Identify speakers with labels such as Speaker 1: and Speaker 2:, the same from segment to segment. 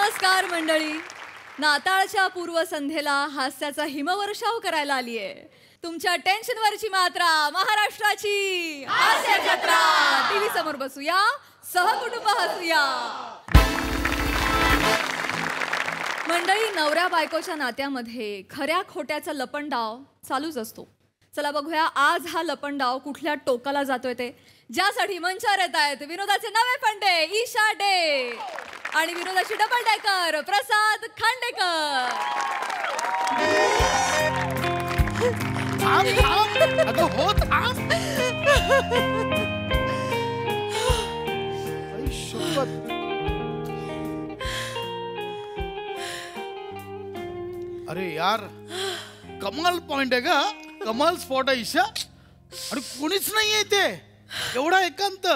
Speaker 1: नमस्कार मंडळी. नाताळच्या पूर्वसंध्येला हास्याचा हिमवर्षाव करायला आलीये. तुमच्या टेन्शनवरची मात्रा महाराष्ट्राची हास्य जत्रा. टीव्ही समोर बसूया, सहकुटुंब हसूया. मंडळी, नवऱ्या बायकोच्या नात्यामध्ये खऱ्या खोट्याचा लपंडाव चालूच असतो. चला बघूया आज हा लपंडाव कुठल्या टोकाला जातोय ते. ज्यासाठी मंचावर येत आहेत विनोदाचे नवे फंडे ईशा डे आणि विनोदाची डबल डेकर प्रसाद खांडेकर.
Speaker 2: अरे यार, कमाल पॉइंट आहे का? कमाल स्पॉट आहे ईशा. आणि कोणीच नाहीये इथे. एवढा एकांत,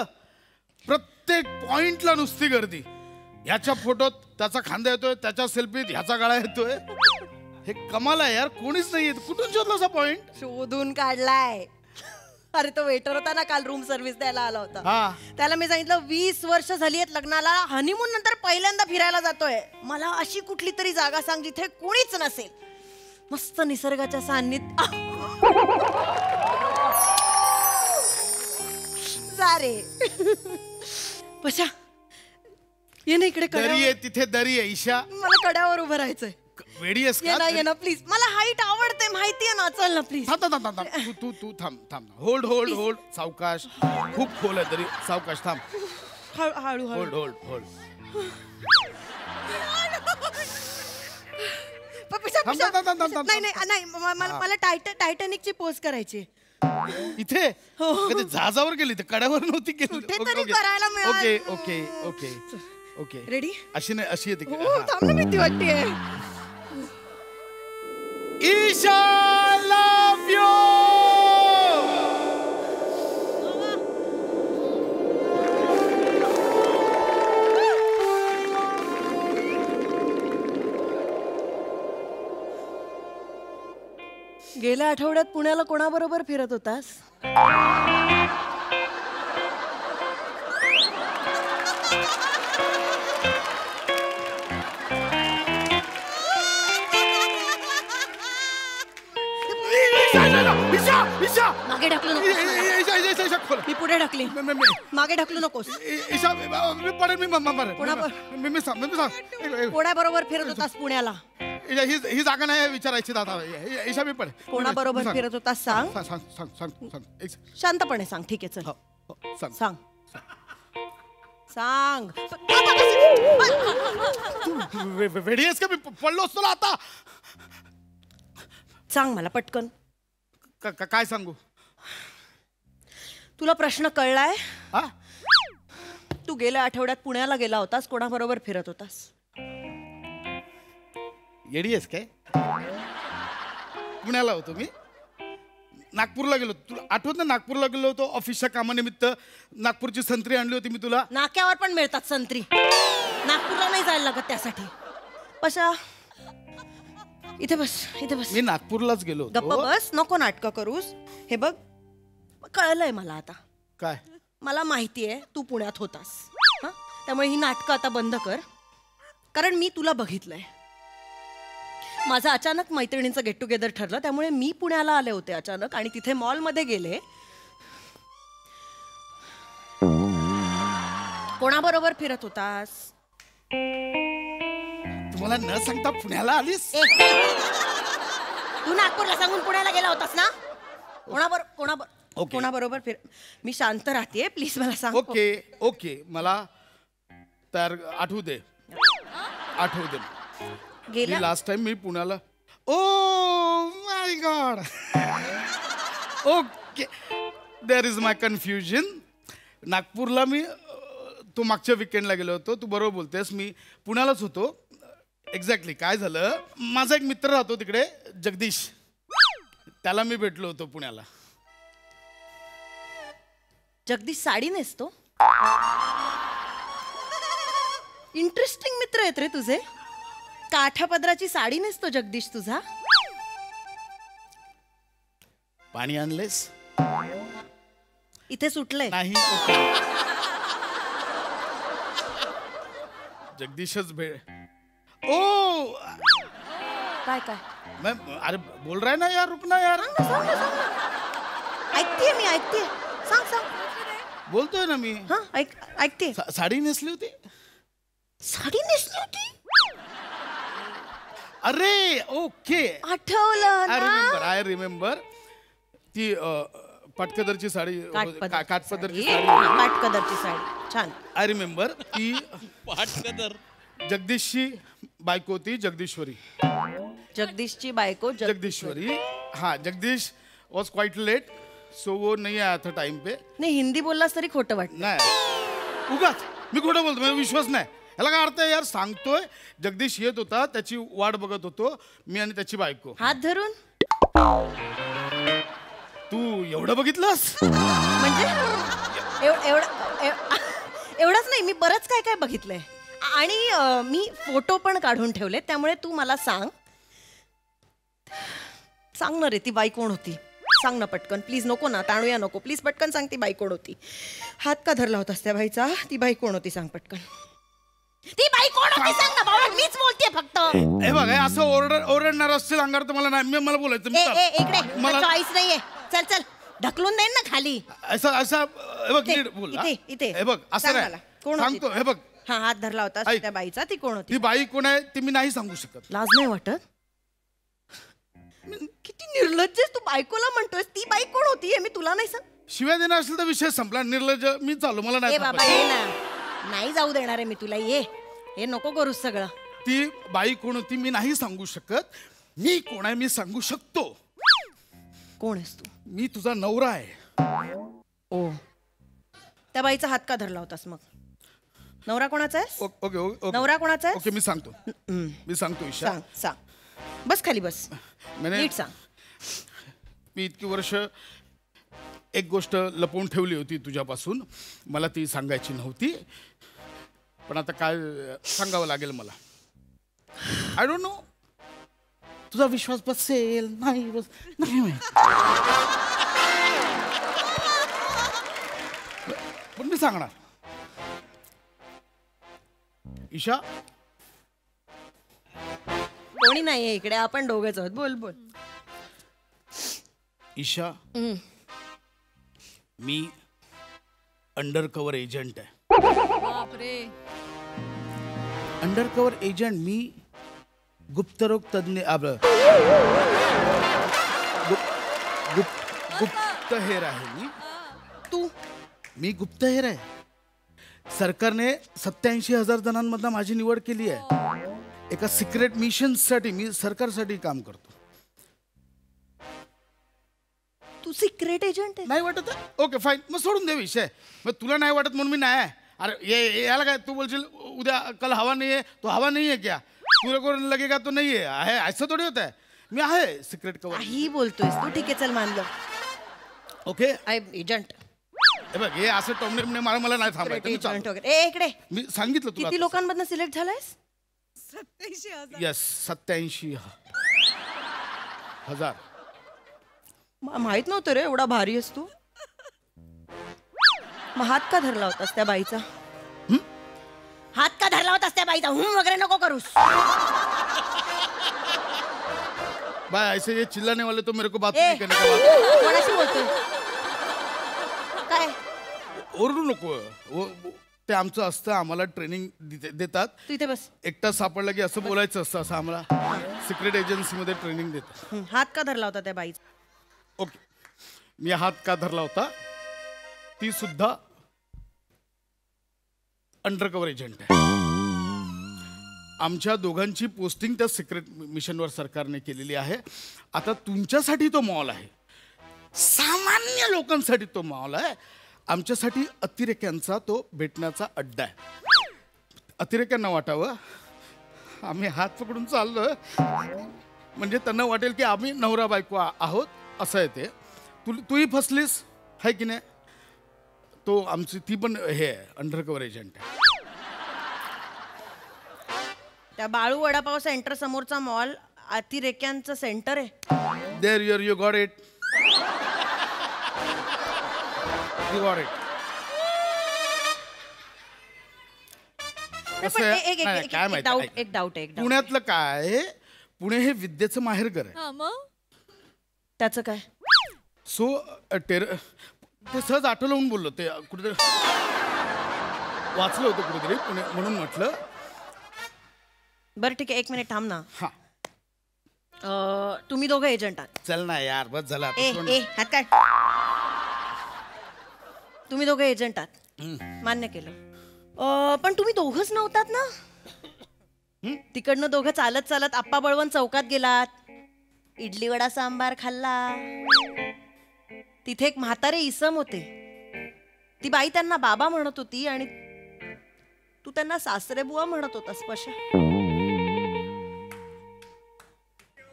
Speaker 2: प्रत्येक पॉइंटला नुसती गर्दी. ह्याच्या फोटोत त्याचा खांदा येतोय, त्याच्या सेल्फीत ह्याचा गळा येतोय. हे कमाल आहे यार, कोणीच नाहीये. कुठून शोधला असा पॉइंट?
Speaker 3: शोधून काढलाय. अरे तो वेटर होता ना, काल रूम सर्व्हिस द्यायला आला होता. त्याला मी सांगितलं 20 वर्ष झाली आहेत लग्नाला, हनीमून नंतर पहिल्यांदा फिरायला जातोय. मला अशी कुठली तरी जागा सांग जिथे कोणीच नसेल, मस्त निसर्गाच्या सान्निध्यात. जा रे पशा, ये ना इकडे.
Speaker 2: दरी आहे तिथे, दरी आहे ईशा.
Speaker 3: मला कड्यावर उभं राहायचंय.
Speaker 2: वेडी आहेस का?
Speaker 3: ये ना प्लीज. मला हाईट आवडते माहितीये ना. चल ना प्लीज.
Speaker 2: तू थांब थांब. Hold hold hold. सावकाश. खूप खोल आहे तरी. सावकाश थांब.
Speaker 3: हळू
Speaker 2: होल्ड होल्ड होल्ड.
Speaker 3: नाही मला टायटॅनिकची पोज करायची.
Speaker 2: इथे जहाजावर गेली, ते कड्यावर नव्हती गेली. Okay okay okay okay.
Speaker 3: Ready?
Speaker 2: अशी नाही, अशी येते.
Speaker 3: भीती वाटते.
Speaker 2: ईशा लव यू.
Speaker 3: गेल्या आठवड्यात पुण्याला कोणाबरोबर फिरत होतास? मागे ढकलू नकोस. मी पुढे ढकली. मागे ढकलू नकोस. कोणाबरोबर फिरत होतास पुण्याला?
Speaker 2: ही जागा नाही विचारायची दादा. ईशा मी पडे.
Speaker 3: कोणाबरोबर फिरत होतास सांग. शांतपणे सांग. ठीक आहे, चल सांग. सांग.
Speaker 2: वेडी आहेस का? मी पडलो असतो ना आता.
Speaker 3: सांग मला पटकन.
Speaker 2: काय सांगू?
Speaker 3: तुला प्रश्न कळलाय? तू गेल्या आठवड्यात पुण्याला गेला होतास, कोणाबरोबर फिरत होतास?
Speaker 2: येडी आहेस काय? पुण्याला होतो मी. नागपूरला गेलो. तुला आठवत ना, नागपूरला गेलो होतो ऑफिसच्या कामानिमित्त. नागपूरची संत्री आणली होती मी तुला.
Speaker 3: नाक्यावर पण मिळतात संत्री. नागपूरला नाही जायला लागत त्यासाठी. पशा इथे बस, इथे बस.
Speaker 2: मी नागपूरलाच गेलो होतो.
Speaker 3: गप्प बस, नको नाटकं करूस. हे बघ, कळलंय मला आता.
Speaker 2: काय?
Speaker 3: मला माहितीये तू पुण्यात होतास. त्यामुळे ही नाटकं आता बंद कर, कारण मी तुला बघितलंय. माझं अचानक मैत्रिणींचं गेट टुगेदर ठरलं, त्यामुळे मी पुण्याला आले होते अचानक आणि तिथे मॉलमध्ये गेले. कोणाबरोबर फिरत होतास?
Speaker 2: तुम्हाला न सांगता पुण्याला आलीस?
Speaker 3: तू नागपूरला सांगून पुण्याला गेला होतास ना? कोणाबरोबर फिर. मी शांत राहतेय, प्लीज मला सांग.
Speaker 2: ओके ओके, मला तर आठवू दे. गेल्या लास्ट टाइम मी पुण्याला. Oh my god. Okay, there is my confusion. नागपूरला मी तू मागच्या विकेंडला गेलो होतो. तू बरोबर बोलतेस, मी पुण्यालाच होतो. एक्झॅक्टली. काय झालं, माझा एक मित्र राहतो तिकडे, जगदीश. त्याला मी भेटलो होतो पुण्याला.
Speaker 3: जगदीश साडी नेसतो? इंटरेस्टिंग मित्र आहेत रे तुझे. काठापदराची साडी नेसतो जगदीश तुझा.
Speaker 2: पाणी आणलेस?
Speaker 3: इथे सुटलंय
Speaker 2: नाही. जगदीशच ओ
Speaker 3: काय काय
Speaker 2: मैं अरे बोल रहा है ना यार, रुकना यार.
Speaker 3: सांग ना. ऐकतेय मी, ऐकतेय. सांग.
Speaker 2: बोलतोय ना मी.
Speaker 3: हा ऐकते.
Speaker 2: साडी नेसली होती.
Speaker 3: साडी नेसली होती.
Speaker 2: अरे ओके,
Speaker 3: आठवलं
Speaker 2: आय रिमेंबर. ती पटकदरची साडी, काठपदरची साडी.
Speaker 3: काठपदरची साडी छान.
Speaker 2: I remember. ती
Speaker 4: पाटकदर.
Speaker 2: जगदीशची बायको होती, जगदीश्वरी.
Speaker 3: जगदीशची बायको
Speaker 2: जगदीश्वरी. हाँ, Jagdish was quite late, so वो नहीं आया था टाइम पे.
Speaker 3: नाही, हिंदी बोललास तरी खोटं वाटत.
Speaker 2: नाही उगाच मी खोटं बोलतो, मला विश्वास नाही. याला काय अर्थ आहे यार, सांगतोय. जगदीश येत होता, त्याची वाट बघत होतो मी आणि त्याची बायको.
Speaker 3: हात धरून
Speaker 2: तू एवढं बघितलंस
Speaker 3: म्हणजे एवढंच नाही, मी बरंच काय काय बघितलंय आणि मी फोटो पण काढून ठेवले. त्यामुळे तू मला सांग ना रे, ती बाई कोण होती? सांग ना पटकन प्लीज. नको ना ताणूया, नको प्लीज, पटकन सांग ती बाई कोण होती. हात का धरला होतास त्या बाईचा? ती बाई कोण होती सांग पटकन. ती बाई कोण होती सांग ना बाबा, मीच बोलते फक्त.
Speaker 2: हे बघ, असं ओरडणार असतील अंगार तर मला नाही, मला बोलायचं.
Speaker 3: इकडे मला चॉईस नाहीये. चल चल ढकलून देईन ना खाली.
Speaker 2: असं हे बघ, नीट बोल.
Speaker 3: इथे
Speaker 2: हे बघ, असं नाही सांगतो. हे बघ,
Speaker 3: हा हात धरला होता त्या बाईचा, ती कोण होती?
Speaker 2: ती बाई कोण आहे ती मी नाही सांगू शकत.
Speaker 3: लाज नाही वाटत? किती निर्लज्ज तू, बायकोला म्हणतोयस. ती बाई कोण होती हे मी तुला नाही सांग.
Speaker 2: शिवाय देणार असेल तर विषय संपला. निर्लज्ज मी चालू, मला नाही
Speaker 3: बाबा ये ना, नाही जाऊ देणार आहे मी तुला. ये हे नको करूस सगळं.
Speaker 2: ती बाई कोण होती मी नाही सांगू शकत. मी कोण आहे मी सांगू शकतो.
Speaker 3: कोण आहेस तू?
Speaker 2: मी तुझा नवरा आहे.
Speaker 3: ओ, त्या बाईचा हात का धरला होतास मग? नवरा कोणाचा आहे?
Speaker 2: ओके,
Speaker 3: नवरा कोणाचा आहे?
Speaker 2: ओके, मी सांगतो ईशा.
Speaker 3: सांग सांग. बस खाली बस. नीट सांग.
Speaker 2: मी इतकी वर्ष एक गोष्ट लपवून ठेवली होती तुझ्यापासून. मला ती सांगायची नव्हती, पण आता काय सांगावं लागेल मला. आय डोंट नो तुझा विश्वास बसेल नाही नाही पण मी सांगणार. ईशा,
Speaker 3: कोणी नाहीये इकडे, आपण दोघेच आहोत. बोल बोल.
Speaker 2: ईशा, मी अंडर कव्हर एजंट आहे.
Speaker 1: बापरे.
Speaker 2: Under cover agent. मी गुप्तरोग तज्ञ, गुप्तहेर आहे
Speaker 3: तू.
Speaker 2: मी गुप्तहेर आहे. सरकारने 87,000 जणांमधनं माझी निवड केली आहे. एका सिक्रेट मिशन साठी मी सरकारसाठी काम करतो.
Speaker 3: तू सिक्रेट एजंट आहे?
Speaker 2: नाही वाटत? ओके फाईन, मग सोडून दे विषय. मग तुला नाही वाटत म्हणून मी नाही आहे. अरे याला काय, तू बोलशील उद्या कल हवा नाही आहे, तो हवा नाही आहे क्या? पूरे को लगेगा तो नहीं है, ऐसा थोडी होत आहे. मी आहे सिक्रेट कव्हर.
Speaker 3: काही बोलतोयस तू? ठीक आहे चल मानलं.
Speaker 2: Okay,
Speaker 3: I agent.
Speaker 2: हे बघ, हे असं टोमणे मला नाही थांबायचं. मी
Speaker 3: एजंट
Speaker 2: चालतो.
Speaker 3: वगैरे. इकडे
Speaker 2: मी सांगितलं तुला.
Speaker 3: किती लोकांमधनं सिलेक्ट झालायस?
Speaker 1: 87,000.
Speaker 2: यस, 87,000.
Speaker 3: माहित नव्हतं रे एवढा भारी आहेस तू. मग हात का धरला होतास त्या बाईचा? हात का धरला होतास त्या बाईचा? वगैरे नको करूस.
Speaker 2: बाय, ऐसे ये चिल्लाने वाले तो मेरे को बात
Speaker 3: ए,
Speaker 2: नहीं करने का बात.
Speaker 3: कोणाशी बोलतोय? काय
Speaker 2: ओरडू नको. ते आमचं असतं, आम्हाला ट्रेनिंग देतात.
Speaker 3: तू इथे बस.
Speaker 2: एकटा सापडला की असं बोलायचं असतं, असं आम्हाला सिक्रेट एजन्सीमध्ये ट्रेनिंग देतात.
Speaker 3: हात का धरला होता त्या बाईचा?
Speaker 2: ओके, मी हात का धरला होता? ती सुद्धा अंडरकव्हर एजंट आहे. आमच्या दोघांची पोस्टिंग त्या सिक्रेट मिशनवर सरकारने केलेली आहे. आता तुमच्यासाठी तो मॉल आहे, सामान्य लोकांसाठी तो मॉल आहे. आमच्यासाठी अतिरेक्यांचा तो भेटण्याचा अड्डा आहे. अतिरेक्यांना वाटावं आम्ही हात पकडून चाललोय, म्हणजे त्यांना वाटेल की आम्ही नवरा बायको आहोत, असं आहे ते. तूही फसलीस आहे की नाही? तो आमची ती पण हे अंडरकव्हर एजंट आहे.
Speaker 3: त्या बाळू वडापाव सेंटर समोरचा मॉल अतिरेक्यांचं सेंटर आहे.
Speaker 2: There you got it. You got it. कसं आहे? नाही, काय माहिती, ऐक.
Speaker 3: एक डाऊट
Speaker 2: पुण्यातलं काय, पुणे हे विद्येचं माहेरघर आहे.
Speaker 1: हा मग
Speaker 3: त्याचं काय?
Speaker 2: सो ते सहज आठवलं म्हणून बोललो. ते कुठेतरी वाचलं होतं कुठेतरी पुणे म्हणून म्हटलं.
Speaker 3: बरं ठीक आहे, एक मिनिट थांब ना.
Speaker 2: हा
Speaker 3: तुम्ही दोघं एजंट आहात.
Speaker 2: चल ना यार, बस झाला आता.
Speaker 3: ए
Speaker 2: सोड.
Speaker 3: ए हात काय, तुम्ही दोघं एजंट आहात, मान्य केलं. पण तुम्ही दोघंच नव्हतात ना. तिकडनं दोघं चालत चालत आप्पा बळवंत चौकात गेलात, इडली वडा सांबार खाल्ला. तिथे एक म्हातारे इसम होते. ती बाई त्यांना बाबा म्हणत होती आणि तू त्यांना सासरे बुवा म्हणत होतास. पशा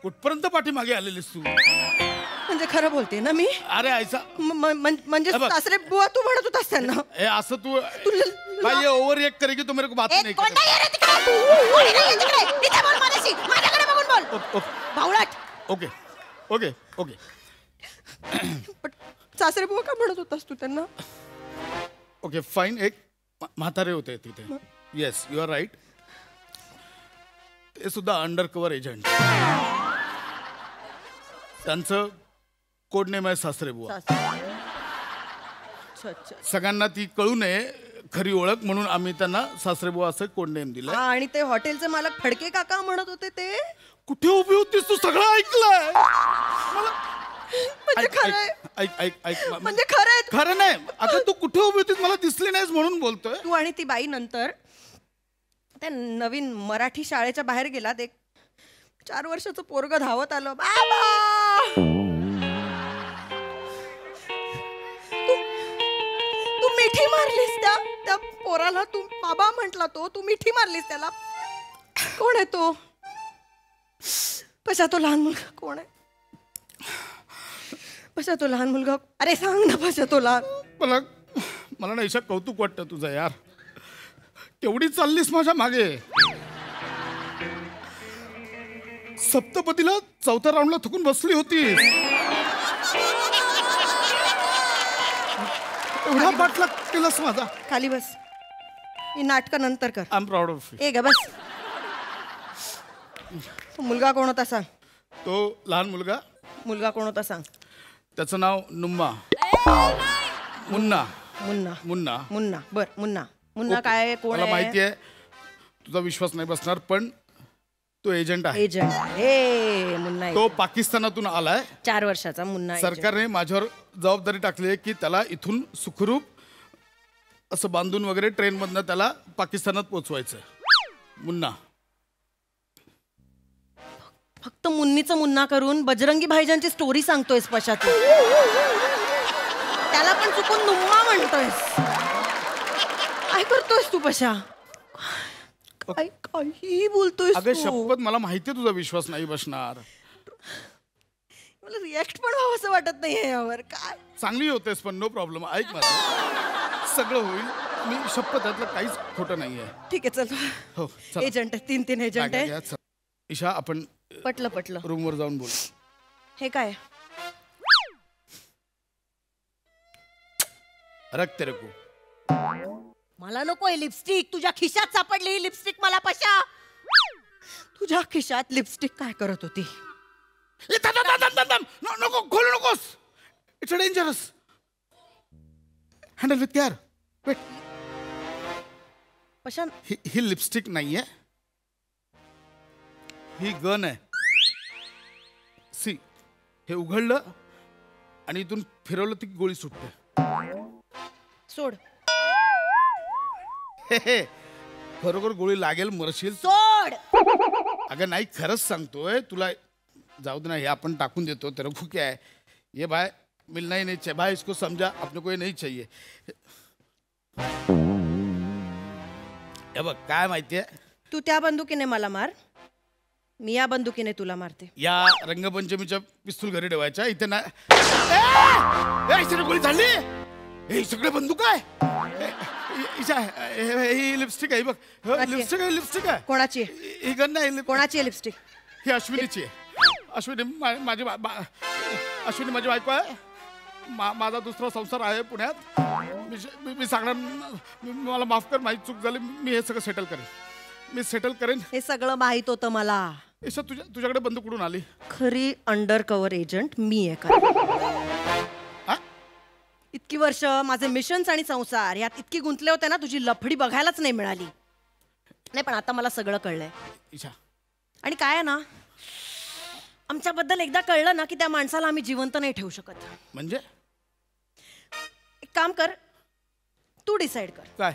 Speaker 2: कुठपर्यंत पाठीमागे आलेलीस तू?
Speaker 3: म्हणजे खरं बोलते ना मी.
Speaker 2: अरे ऐसा
Speaker 3: म्हणजे
Speaker 2: बघ.
Speaker 3: सासरे बुवा तू म्हणत होतास त्यांना.
Speaker 2: ए असं तू भाई ये ओव्हर रिएक्ट करेगी तो मेरे को बात नहीं
Speaker 3: कोण नाही आहे रे तिकडे? कोणी नाही आहे तिकडे? इथे बोल माझ्याशी, माझ्याकडे बघून बोल. भावळट.
Speaker 2: Okay okay okay.
Speaker 3: पण सासरे बुवा का म्हणत होतास तू त्यांना?
Speaker 2: Okay fine. एक म्हातारे होते तिथे. Yes you are right. ते सुद्धा अंडर कव्हर एजंट. त्यांचं कोड नेम आहे सासरे बुवा.
Speaker 3: अच्छा अच्छा.
Speaker 2: सगळ्यांना ती कळू नये खरी ओळख म्हणून आम्ही त्यांना सासरे बुवा असं कोड नेम दिलं.
Speaker 3: आणि ते हॉटेलचे मालक फडके काका म्हणत होते ते.
Speaker 2: कुठे उभी होतीस तू? सगळं ऐकलंय.
Speaker 3: म्हणजे खरंय.
Speaker 2: ऐक ऐक ऐक.
Speaker 3: म्हणजे खरंय.
Speaker 2: खरं नाही. आता तू कुठे उभी होतीस मला दिसली नाहीस म्हणून बोलतोय.
Speaker 3: तू आणि ती बाई नंतर त्या नवीन मराठी शाळेच्या बाहेर गेलात. एक 4 वर्षाचं पोरग धावत आलं, बाबा तू मिठी मारलीस त्या पोराला. तू बाबा म्हटला तो, तू मिठी मारलीस त्याला. कोण आहे तो? पशा तो लहान मुलगा कोण आहे? पशा तो लहान मुलगा. अरे सांग ना पशा तो लहान.
Speaker 2: मला ना ईशा कौतुक वाटतं तुझं यार. केवढी चाललीस माझ्या मागे. सप्तपदीला 4थ्या राऊंडला थकून बसली होतीस. एवढा पाठला केलास माझा.
Speaker 3: खाली बस. ही नाटकं नंतर कर.
Speaker 2: I am proud of you.
Speaker 3: ए ग बस. तो मुलगा कोण होता सांग?
Speaker 2: तो लहान मुलगा.
Speaker 3: मुलगा कोण होता सांग?
Speaker 2: त्याचं नाव नुम्मा. मुन्ना.
Speaker 3: मुन्ना.
Speaker 2: मुन्ना.
Speaker 3: मुन्ना. बर मुन्ना. मुन्ना काय कोण
Speaker 2: मला
Speaker 3: आहे?
Speaker 2: माहिती आहे तुझा विश्वास नाही बसणार पण तो एजंट आहे.
Speaker 3: एजंट आहे. मुन्ना
Speaker 2: तो पाकिस्तानातून आलाय.
Speaker 3: 4 वर्षाचा मुन्ना.
Speaker 2: सरकारने माझ्यावर जबाबदारी टाकली आहे की त्याला इथून सुखरूप असं बांधून वगैरे ट्रेन मधनं त्याला पाकिस्तानात पोहोचवायचं. मुन्ना.
Speaker 3: फक्त मुन्नीचं मुन्ना करून बजरंगी भाईजानची स्टोरी सांगतोयस पशा तू. त्याला पण चुकून नुम्मा म्हणतोयस. काय करतोयस तू पशा? काही बोलतोयस
Speaker 2: अगं
Speaker 3: तू.
Speaker 2: शपथ मला माहितीये तुझा विश्वास नाही बसणार.
Speaker 3: मला रिॲक्ट पण व्हावं असं वाटत नाहीये यावर. काय
Speaker 2: चांगली होतेस पण नो प्रॉब्लेम. ऐक माझं सगळं होईल. मी शपथ त्यातलं काहीच खोटं नाहीये.
Speaker 3: ठीक आहे चल.
Speaker 2: हो चला.
Speaker 3: एजंट आहे. 3 एजंट आहे.
Speaker 2: घ्या, चल. ईशा आपण
Speaker 3: पटलं.
Speaker 2: रूमवर जाऊन बोल.
Speaker 3: हे काय?
Speaker 2: रख तेरे को.
Speaker 3: मला नकोय लिपस्टिक. तुझ्या खिशात सापडली ही लिपस्टिक मला पशा. तुझ्या खिशात लिपस्टिक काय करत होती?
Speaker 2: नको खोलू नकोस. It's dangerous. Handle with care. Wait.
Speaker 3: Pasha
Speaker 2: ही लिपस्टिक नाहीये. ही गन आहे. सी हे उघडलं आणि इथून फिरवलं ती गोळी सुटते.
Speaker 3: सोड.
Speaker 2: हे खरोखर गोळी लागेल मरशील.
Speaker 3: सोड.
Speaker 2: अगं नाही खरंच सांगतोय तुला. जाऊ दे ना हे आपण टाकून देतो. तेरे को क्या है ये भाई मिलना ही नहीं चाहिए भाई. इसको समझा अपने को ये नहीं चाहिए. हे बघ काय माहितीये
Speaker 3: तू त्या बंदुकीने मला मार. मी या बंदुकीने तुला मारते.
Speaker 2: या रंगपंचमीच्या पिस्तूल घरी ठेवायच्या. इथे ना गोळी झाली. हे सगळे बंदूक आहे. ही लिपस्टिक आहे बघ. लिपस्टिक आहे.
Speaker 3: कोणाची?
Speaker 2: ही गन नाही.
Speaker 3: कोणाची लिपस्टिक?
Speaker 2: ही अश्विनीची आहे. अश्विनी माझी बायको आहे. माझा दुसरा संसार आहे पुण्यात. मी सांगणार, मला माफ कर, माझी चूक झाली. मी हे सगळं सेटल करेन. मी सेटल करेन.
Speaker 3: हे सगळं माहित होतं मला.
Speaker 2: ईशा तुझ्याकडे बंद कुठून आली?
Speaker 3: खरी अंडर कव्हर एजंट मी आहे का? इतकी वर्ष माझे मिशन्स आणि संसार यात इतकी गुंतले होते ना, तुझी लफडी बघायलाच नाही मिळाली. नाही पण आता मला सगळं कळलंय
Speaker 2: ईशा.
Speaker 3: आणि काय आहे ना, आमच्याबद्दल एकदा कळलं ना की त्या माणसाला आम्ही जिवंत नाही ठेवू शकत.
Speaker 2: म्हणजे
Speaker 3: एक काम कर, तू डिसाइड कर.
Speaker 2: काय?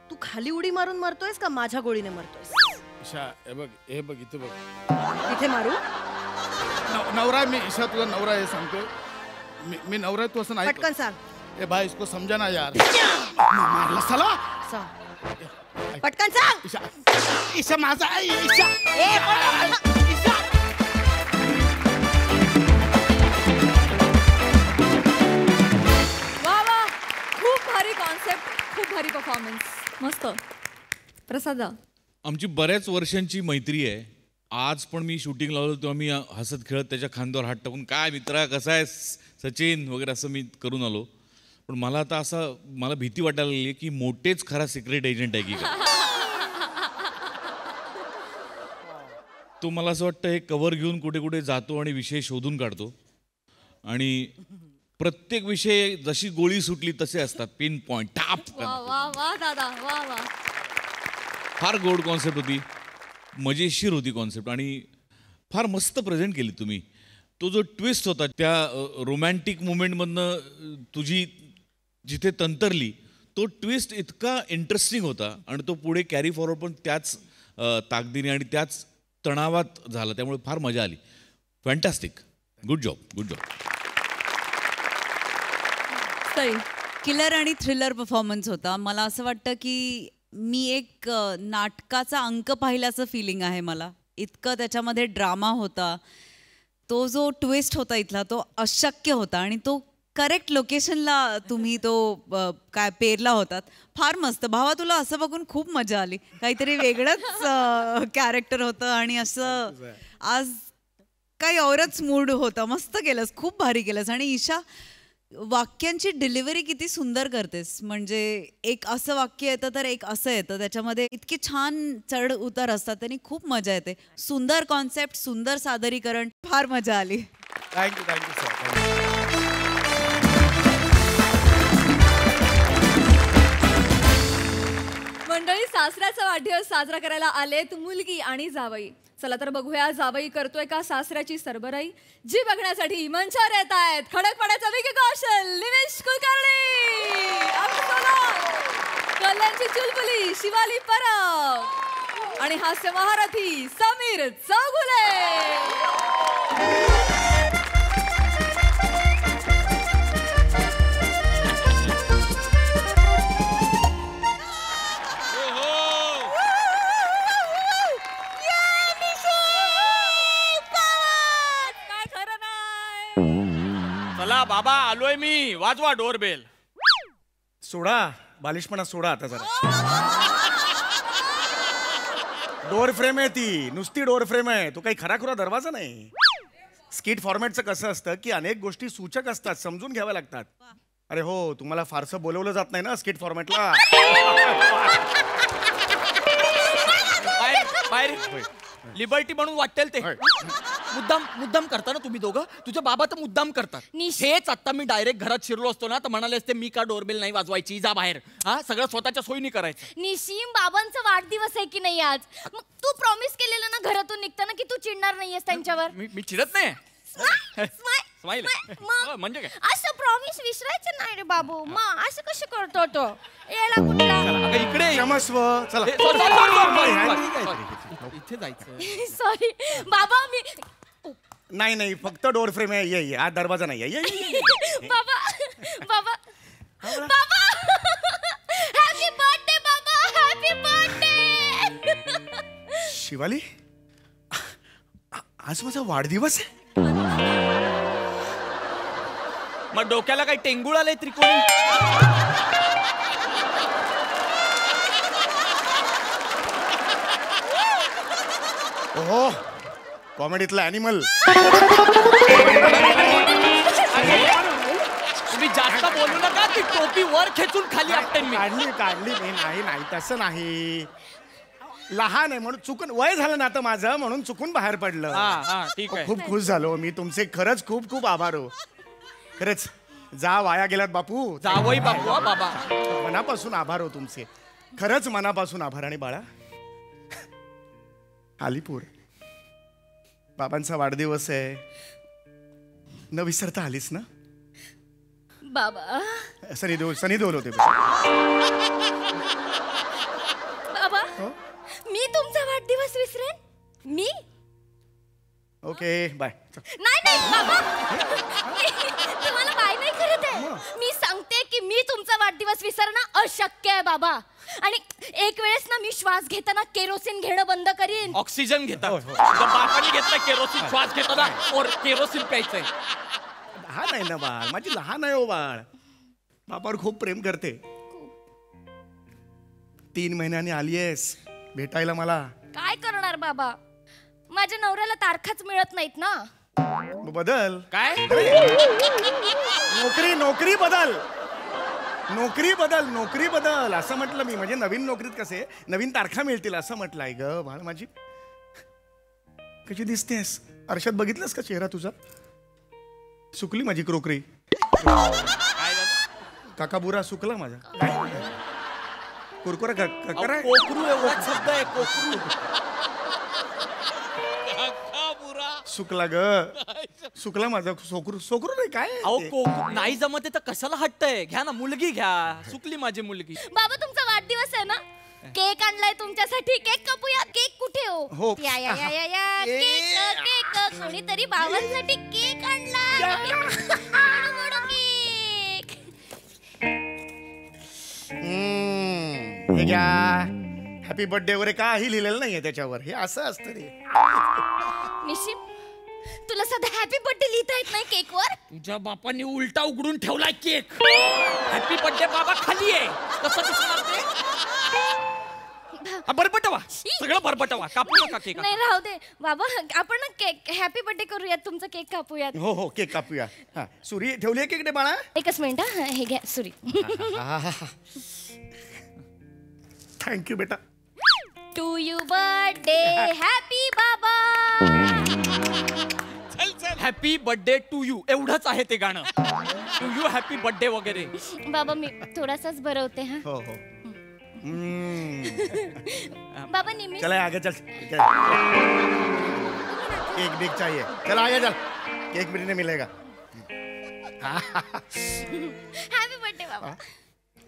Speaker 3: तू खाली उडी मारून मरतोयस का माझ्या गोळीने मरतोयस?
Speaker 2: ईशा हे बघ इथे बघ.
Speaker 3: इथे मारू?
Speaker 2: नवरा मी. ईशा तुझा नवरा आहे सांगतोय. मी नवरा आहे, तू असं नाही.
Speaker 3: पटकन सांग.
Speaker 2: ए भाई इसको समझा ना यार. मारला साला.
Speaker 3: पटकन सांग.
Speaker 2: ईशा ईशा माझा आहे. ईशा
Speaker 3: ईशा.
Speaker 1: वा वा, खूप भारी कॉन्सेप्ट, खूप भारी परफॉर्मन्स, मस्त. प्रसादा,
Speaker 4: आमची बऱ्याच वर्षांची मैत्री आहे. आज पण मी शूटिंग लावलं तेव्हा मी हसत खेळत त्याच्या खांद्यावर हात टाकून काय मित्रा कसा आहेस सचिन वगैरे असं मी करून आलो. पण मला आता असं मला भीती वाटायला लागली की मोठेच खरा सिक्रेट एजंट आहे की काय. तो मला असं वाटतं हे कव्हर घेऊन कुठे कुठे जातो आणि विषय शोधून काढतो आणि प्रत्येक विषय जशी गोळी सुटली तसे असतात, पिन पॉइंट टाप.
Speaker 1: वा वा वा दादा, वा वा.
Speaker 4: फार गोड कॉन्सेप्ट होती, मजेशीर होती कॉन्सेप्ट आणि फार मस्त प्रेझेंट केली तुम्ही. तो जो ट्विस्ट होता त्या रोमॅन्टिक मुमेंटमधनं तुझी जिथे तंतरली, तो ट्विस्ट इतका इंटरेस्टिंग होता आणि तो पुढे कॅरी फॉरवर्ड पण त्याच ताकदीने आणि त्याच तणावात झाला. त्यामुळे फार मजा आली. Fantastic. Good job, good job.
Speaker 5: Killer आणि थ्रिलर परफॉर्मन्स होता. मला असं वाटतं की मी एक नाटकाचा अंक पाहिल्याचं फिलिंग आहे मला. इतकं त्याच्यामध्ये ड्रामा होता. तो जो ट्विस्ट होता इथला तो अशक्य होता आणि तो करेक्ट लोकेशनला तुम्ही तो काय पेरला होतात. फार मस्त. भावा तुला असं बघून खूप मजा आली. काहीतरी वेगळंच कॅरेक्टर होतं आणि असं आज काही औरच मूड होता. मस्त केलंस, खूप भारी केलंस. आणि ईशा वाक्यांची डिलिव्हरी किती सुंदर करतेस. म्हणजे एक असं वाक्य येतं तर एक असं येतं, त्याच्यामध्ये इतके छान चढ उतार असतात, त्यांनी खूप मजा येते. सुंदर कॉन्सेप्ट, सुंदर सादरीकरण, फार मजा आली.
Speaker 2: Thank you sir.
Speaker 1: मंडळी, सासऱ्याचा वाढदिवस साजरा करायला आलेत मुलगी आणि जावई. चला तर बघूया जावई करतोय का सासऱ्याची सरबराई. जी बघण्यासाठी मंचावर येत आहेत खडकपाड्याचा विकी कौशल, निवेश कुलकर्णी, कल्याणची चुलबुली शिवाली परब आणि हास्य महारथी समीर चौगुले.
Speaker 6: चला बाबा आलोय मी, वाजवा डोरबेल.
Speaker 7: सोडा बालिशपणा, सोडा आता जरा. डोर फ्रेम आहे ती, नुसती डोर फ्रेम आहे. तो काही खराखुरा दरवाजा नाही. स्किट फॉर्मॅटचं कसं असतं की अनेक गोष्टी सूचक असतात, समजून घ्याव्या लागतात. अरे हो, तुम्हाला फारसं बोलवलं जात नाही ना स्किट फॉर्मॅटला.
Speaker 6: बाहेर लिबर्टी म्हणून वाटेल ते. मुद्दाम करता ना तुम्ही दोघं. तुझे बाबा तर मुद्दाम करतात. हेच आता मी डायरेक्ट घरात शिरलो असतो ना तर म्हणाले असते मी का डोरबेल नाही वाजवायची, जा बाहेर. हा सगळं स्वतःच्या सोयीने करायचं.
Speaker 8: निशिम, बाबांचा वाढदिवस आहे की नाही आज? मग तू प्रॉमिस केलेलं ना घरातून निघताना की तू चिडणार नाहीयेस त्यांच्यावर.
Speaker 6: मी चिडत नाही.
Speaker 8: स्माईल.
Speaker 6: म्हणजे काय?
Speaker 8: असं प्रॉमिस विसरायचं नाही रे बाबू. मग असं कसं करतो तो येला कुठला?
Speaker 6: इकडे
Speaker 7: क्षमस्व. चला
Speaker 6: इथे जायचं.
Speaker 8: सॉरी बाबा, मी
Speaker 7: नाही फक्त डोर फ्रेम आहे. ये आज दरवाजा नाही आहे.
Speaker 8: बाबा बाबा बाबा, हॅपी बर्थडे बाबा, हॅपी बर्थडे.
Speaker 7: शिवाली, आज माझा वाढदिवस आहे.
Speaker 6: मग डोक्याला काही टेंगुळ आलंय त्रिकोणी?
Speaker 7: ओहो, कॉमेडीतला ॲनिमल.
Speaker 6: बोलू नका, ती टोपी वर खेचून खाली आपटेन मी.
Speaker 7: काढली मी. नाही तसं नाही. लहान आहे म्हणून चुकून, वय झालं ना आता माझं म्हणून चुकून बाहेर पडलं.
Speaker 6: हा ठीक आहे.
Speaker 7: खूप खुश झालो मी. तुमचे खरंच खूप खूप आभार हो. खरंच जा वाया गेलात बापू.
Speaker 6: जावई बापू. हा बाबा,
Speaker 7: मनापासून आभार हो तुमचे. खरंच मनापासून आभार. आणि बाळा अलीपूर बाबांचा वाढदिवस आहे, न विसरता आलीस ना.
Speaker 8: बाबा
Speaker 7: सनी देओल होते.
Speaker 8: बाबा मी तुमचा वाढदिवस विसरेन? मी?
Speaker 7: Okay bye.
Speaker 8: नाही बाबा, तुम्हाला बाय नाही करत आहे. मी सांगते की मी तुमचा वाढदिवस विसरणं अशक्य आहे बाबा. आणि एक वेळेस ना मी श्वास घेताना केरोसिन घेणं बंद करीन.
Speaker 6: ऑक्सिजन घेता. बापाने घेतला केरोसिन, श्वास घेताना केरोसिन प्यायचंय.
Speaker 7: लहान आहे ना बाळ, माझी लहान आहे हो बाळ. बापावर खूप प्रेम करते. 3 महिन्यांनी आलीयस भेटायला मला.
Speaker 8: काय करणार बाबा, माझ्या नवऱ्याला तारखाच मिळत नाहीत ना.
Speaker 7: बदल.
Speaker 6: काय?
Speaker 7: नोकरी बदल असं म्हटलं मी. म्हणजे नवीन नोकरीत कसे नवीन तारखा मिळतील असं म्हटलंय ग बाळ. माझी कशी दिसतेस? आरशात बघितलंस का चेहरा तुझा? सुकली माझी क्रोकरी. काका बुरा सुकला माझा. कुरकुरा
Speaker 6: कोकरू एवढा शब्द आहे. कोकरू
Speaker 7: सुकला ग. सुकला माझा. सोकरू नाही काय.
Speaker 6: अहो कोकरू नाही जमत आहे तर कशाला हट्टय? घ्या ना, मुलगी घ्या. सुकली माझी मुलगी.
Speaker 8: बाबा तुमचा वाढदिवस आहे ना, केक आणलाय तुमच्यासाठी. केक कापूया. केक कुठे हो? या या या या या केक कोणीतरी बाबांसाठी केक आणला. केक
Speaker 7: हे घ्या. हॅपी बर्थडे वगैरे काही लिहिलेलं नाहीये त्याच्यावर. हे असं असतं रे.
Speaker 8: निशिम, तुला सध्या हॅपी बर्थडे लिहिता येत नाही केकवर?
Speaker 6: तुझ्या बापाने उलटा उघडून ठेवलाय केक. हॅपी बर्थडे बाबा खाली आहे. कसं दिसणार ते? बरबटवा, सगळं बरबटवा. कापू नका केक.
Speaker 8: नाही राहू दे बाबा, आपण ना केक हॅपी बर्थडे करूयात. तुमचा केक कापूयात.
Speaker 7: हो केक कापूया. हा सुरी ठेवली आहे केकडे बाळा?
Speaker 8: एकच मिनिट. हा हे घ्या सुरी.
Speaker 7: थँक्यू बेटा.
Speaker 8: टू यू बर्थडे हॅपी बाबा.
Speaker 6: हॅपी बर्थडे टू यू एवढंच आहे ते गाणं. टू यू हॅपी बर्थडे वगैरे.
Speaker 8: बाबा मी थोडासाच भरवते. हा
Speaker 7: हो
Speaker 8: बाबा निमी.
Speaker 7: चला आगे चल. केक बिक चाहिए. चला आगे चल. केक मिलने मिलेगा.
Speaker 8: हॅपी बर्थडे बाबा.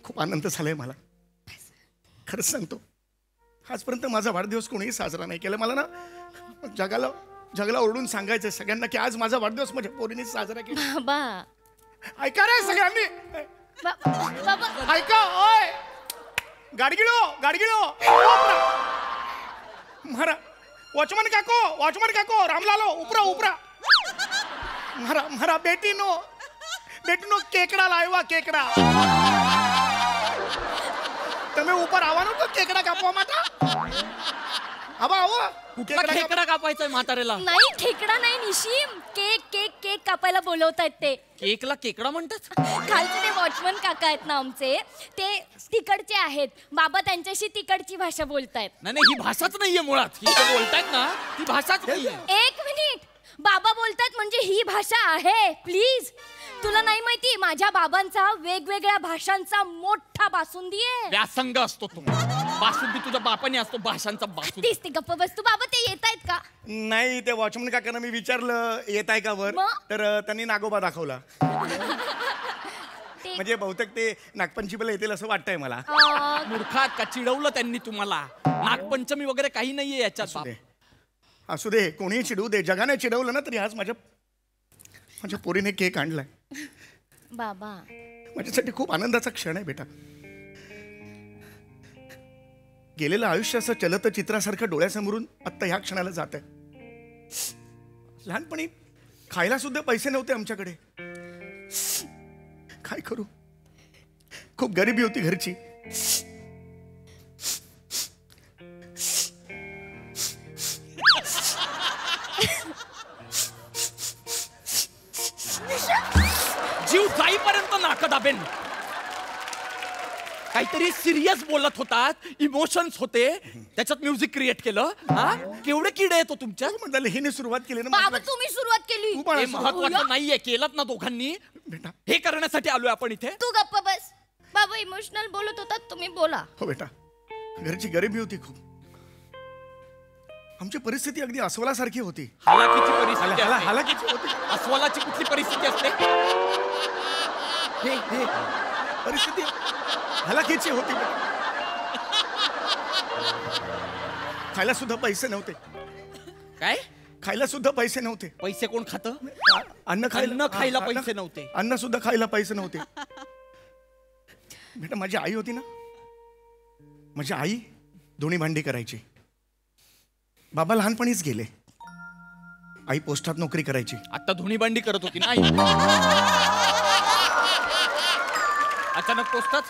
Speaker 7: खूप आनंद झालाय मला. खरंच सांगतो, आजपर्यंत माझा वाढदिवस कोणीही साजरा नाही केला. मला ना जगाला ओरडून सांगायचं सगळ्यांना की आज माझा वाढदिवस माझ्या पोरीने साजरा केला.
Speaker 8: बाबा
Speaker 7: ऐका रे सगळ्यांनी.
Speaker 8: बाबा
Speaker 7: ऐका. ओय गाडगिळो मारा. वॉचमन काको रामलालो उपरा. मारा बेटीनो केकड़ा लाव्या. केकड़ा તમે ઉપર આવવાનો તો કેકડા કાપવા માટે.
Speaker 6: खेकडा कापायचा म्हातारेला.
Speaker 8: नाही खेकडा नाही निशिम. केक केक केक कापायला बोलवतायत ते.
Speaker 6: केकला केकडा म्हणतात?
Speaker 8: खालचे ते वॉचमन काका आहेत ना आमचे, ते तिकडचे आहेत. बाबा त्यांच्याशी तिकडची भाषा बोलतायत.
Speaker 6: नाही ही भाषाच नाहीये मुळात. ही जे बोलतायत ना ती भाषाच नाहीये.
Speaker 8: एक मिनिट. बाबा बोलतायत म्हणजे ही भाषा आहे. प्लीज, तुला नाही माहिती माझ्या बाबांचा वेगवेगळ्या भाषांचा मोठा बासुंदी आहे.
Speaker 6: व्यासंग असतो तो. बासुंदी तुझ्या बापाने असतो भाषांचा बासुंदी.
Speaker 8: तीच ती गप्प बस तू. बाबा ते येत आहेत का?
Speaker 7: नाही, ते वॉचमन काकांना मी विचारलं येत आहे का वर, तर त्यांनी नागोबा दाखवला. म्हणजे बहुतेक ते नागपंचमीला येतील असं वाटतंय मला.
Speaker 6: मूर्खात का चिडवलं त्यांनी तुम्हाला? नागपंचमी वगैरे काही नाहीये याच्यात.
Speaker 7: असू दे, कोणीही चिडवू दे. जगाने चिडवलं ना तरी आज माझ्या पोरीने केक आणलाय.
Speaker 8: बाबा
Speaker 7: माझ्यासाठी खूप आनंदाचा क्षण आहे बेटा. गेलेलं आयुष्य असं चलत चित्रासारखं डोळ्यासमोरून आत्ता ह्या क्षणाला जात आहे. लहानपणी खायला सुद्धा पैसे नव्हते आमच्याकडे. काय करू, खूप गरिबी होती घरची.
Speaker 6: जीव जाईपर्यंत नाक दाबेन. काहीतरी सिरियस बोलत होतात, इमोशन्स होते, त्याच्यात म्युझिक क्रिएट केलं. हा केवढे किडे येतो तुमच्या.
Speaker 7: म्हणाले हिने सुरुवात केली ना.
Speaker 8: बाबा तुम्ही सुरुवात केली.
Speaker 7: तू पण
Speaker 6: हे
Speaker 7: असं-
Speaker 6: महत्वाचं नाहीये, केलं ना दोघांनी.
Speaker 7: बेटा
Speaker 6: हे करण्यासाठी आलोय आपण इथे.
Speaker 8: तू गप्प बस. बाबा इमोशनल बोलत होतात, तुम्ही बोला.
Speaker 7: हो बेटा, घरची गरिबी होती खूप. आमची परिस्थिती अगदी अस्वलासारखी होती.
Speaker 6: हालाकीची परिस्थिती असते.
Speaker 7: हालाकीची होती.
Speaker 6: अस्वलाची कुठली परिस्थिती असते.
Speaker 7: हे परिस्थिती हालाकीची होती बेटा. खायला सुद्धा पैसे नव्हते.
Speaker 6: काय
Speaker 7: खायला सुद्धा पैसे नव्हते.
Speaker 6: पैसे कोण खातं.
Speaker 7: अन्न
Speaker 6: अन्न खायला पैसे नव्हते.
Speaker 7: अन्न सुद्धा खायला पैसे नव्हते. बेटा माझी आई होती ना, माझी आई धुणी भांडी करायची. बाबा लहानपणीच गेले. आई पोस्टात नोकरी करायची.
Speaker 6: आता धुणी भांडी करत होती ना आई. अचानक पोस्टात.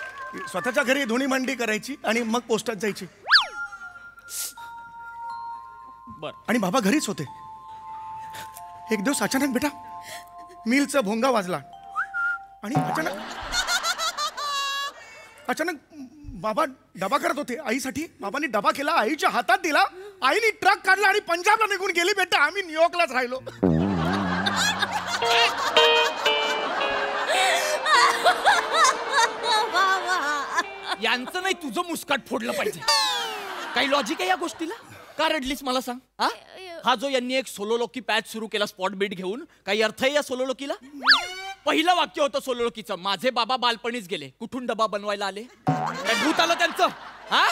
Speaker 7: स्वतःच्या घरी धुणी भांडी करायची आणि मग पोस्टात जायची.
Speaker 6: बर.
Speaker 7: आणि बाबा घरीच होते. एक दिवस अचानक बेटा मिलचा भोंगा वाजला आणि अचानक बाबा डबा करत होते आईसाठी. बाबांनी डबा केला, आईच्या हातात दिला. आईने ट्रक काढला आणि पंजाबला निघून गेली. बेटा आम्ही न्यूयॉर्कलाच राहिलो.
Speaker 6: यांचं नाही, तुझं मुस्काट फोडलं पाहिजे. काही लॉजिक आहे या गोष्टीला. का रडलीस मला सांग. हा जो यांनी एक सोलोलोकी पॅच सुरू केला स्पॉट बीट घेऊन, काही अर्थ आहे या सोलोलोकीला. पहिलं वाक्य होतं सोलोलोकीचं, माझे बाबा बालपणीच गेले. कुठून डबा बनवायला आले. काय भूत आलं त्यांचं. हा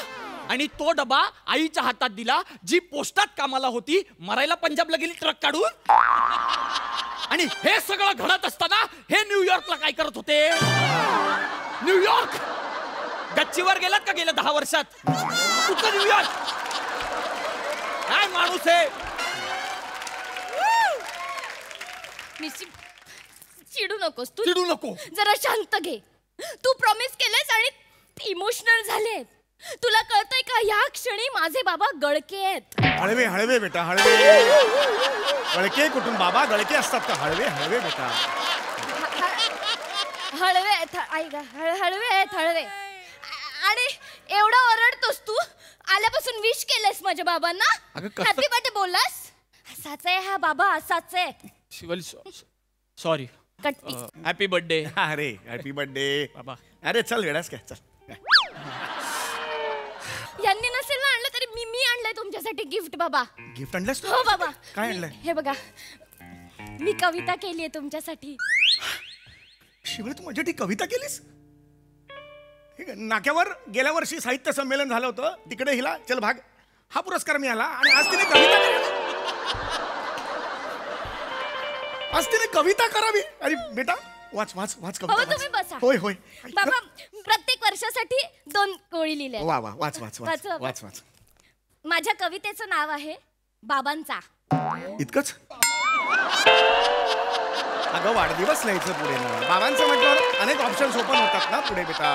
Speaker 6: आणि तो डबा आईच्या हातात दिला, जी पोस्टात कामाला होती, मरायला पंजाबला गेली ट्रक काढून. आणि हे सगळं घडत असताना हे न्यूयॉर्कला काय करत होते. न्यूयॉर्क गच्चीवर गेलात का गेल्या 10 वर्षात. कुठं न्यूयॉर्क. काय माणूस आहे.
Speaker 8: चिडू नकोस तू.
Speaker 6: चिडू नको.
Speaker 8: जरा शांत घे. तू प्रॉमिस केलंयस आणि इमोशनल झाले. तुला कळतंय का, या क्षणी माझे बाबा गळके आहेत.
Speaker 7: हळवे हळवे बेटा हळवे. गळके कुठून बाबा गळके असतात का. हळवे हळवे बेटा.
Speaker 8: हळवे आहेत, हळवे आहेत हळवे. आणि एवढा ओरडतोस तू. आल्यापासून विश केलंस माझ्या बाबांना. हॅपी बर्थडे बोललास. असाच आहे हा बाबा, असाच आहे.
Speaker 6: शिवल सॉरी.
Speaker 8: कट्टी.
Speaker 6: Happy birthday.
Speaker 7: अरे हॅपी बर्थडे
Speaker 6: बाबा.
Speaker 7: अरे चल वेडास काय. चल
Speaker 8: यांनी नसेल ना आणलं तरी मी आणलंय तुमच्यासाठी गिफ्ट बाबा.
Speaker 7: गिफ्ट आणलंस.
Speaker 8: हो बाबा.
Speaker 7: काय आणलंय.
Speaker 8: हे बघा, मी कविता केली आहे तुमच्यासाठी.
Speaker 7: शिवळे तू माझ्यासाठी कविता केलीस. नाक्यावर गेल्या वर्षी साहित्य संमेलन झालं होतं, तिकडे हिला चल भाग हा पुरस्कार मिळाला आणि आज तिने कविता करावी. अरे बेटा वाच वाच वाच कविता.
Speaker 8: तुम्ही बसा.
Speaker 7: होय होय.
Speaker 8: बाबा प्रत्येक वर्षासाठी 2 ओळी लिहिल्या.
Speaker 7: वा वा वाच वाच वाच
Speaker 8: वाच.
Speaker 7: वाच वाच.
Speaker 8: माझ्या कवितेचं नाव आहे बाबांचा.
Speaker 7: इतकंच. अगं वाढदिवस लिहायचं पुढे ना. बाबांचं म्हटल्यावर अनेक ऑप्शन्स ओपन होतात ना पुढे बेटा.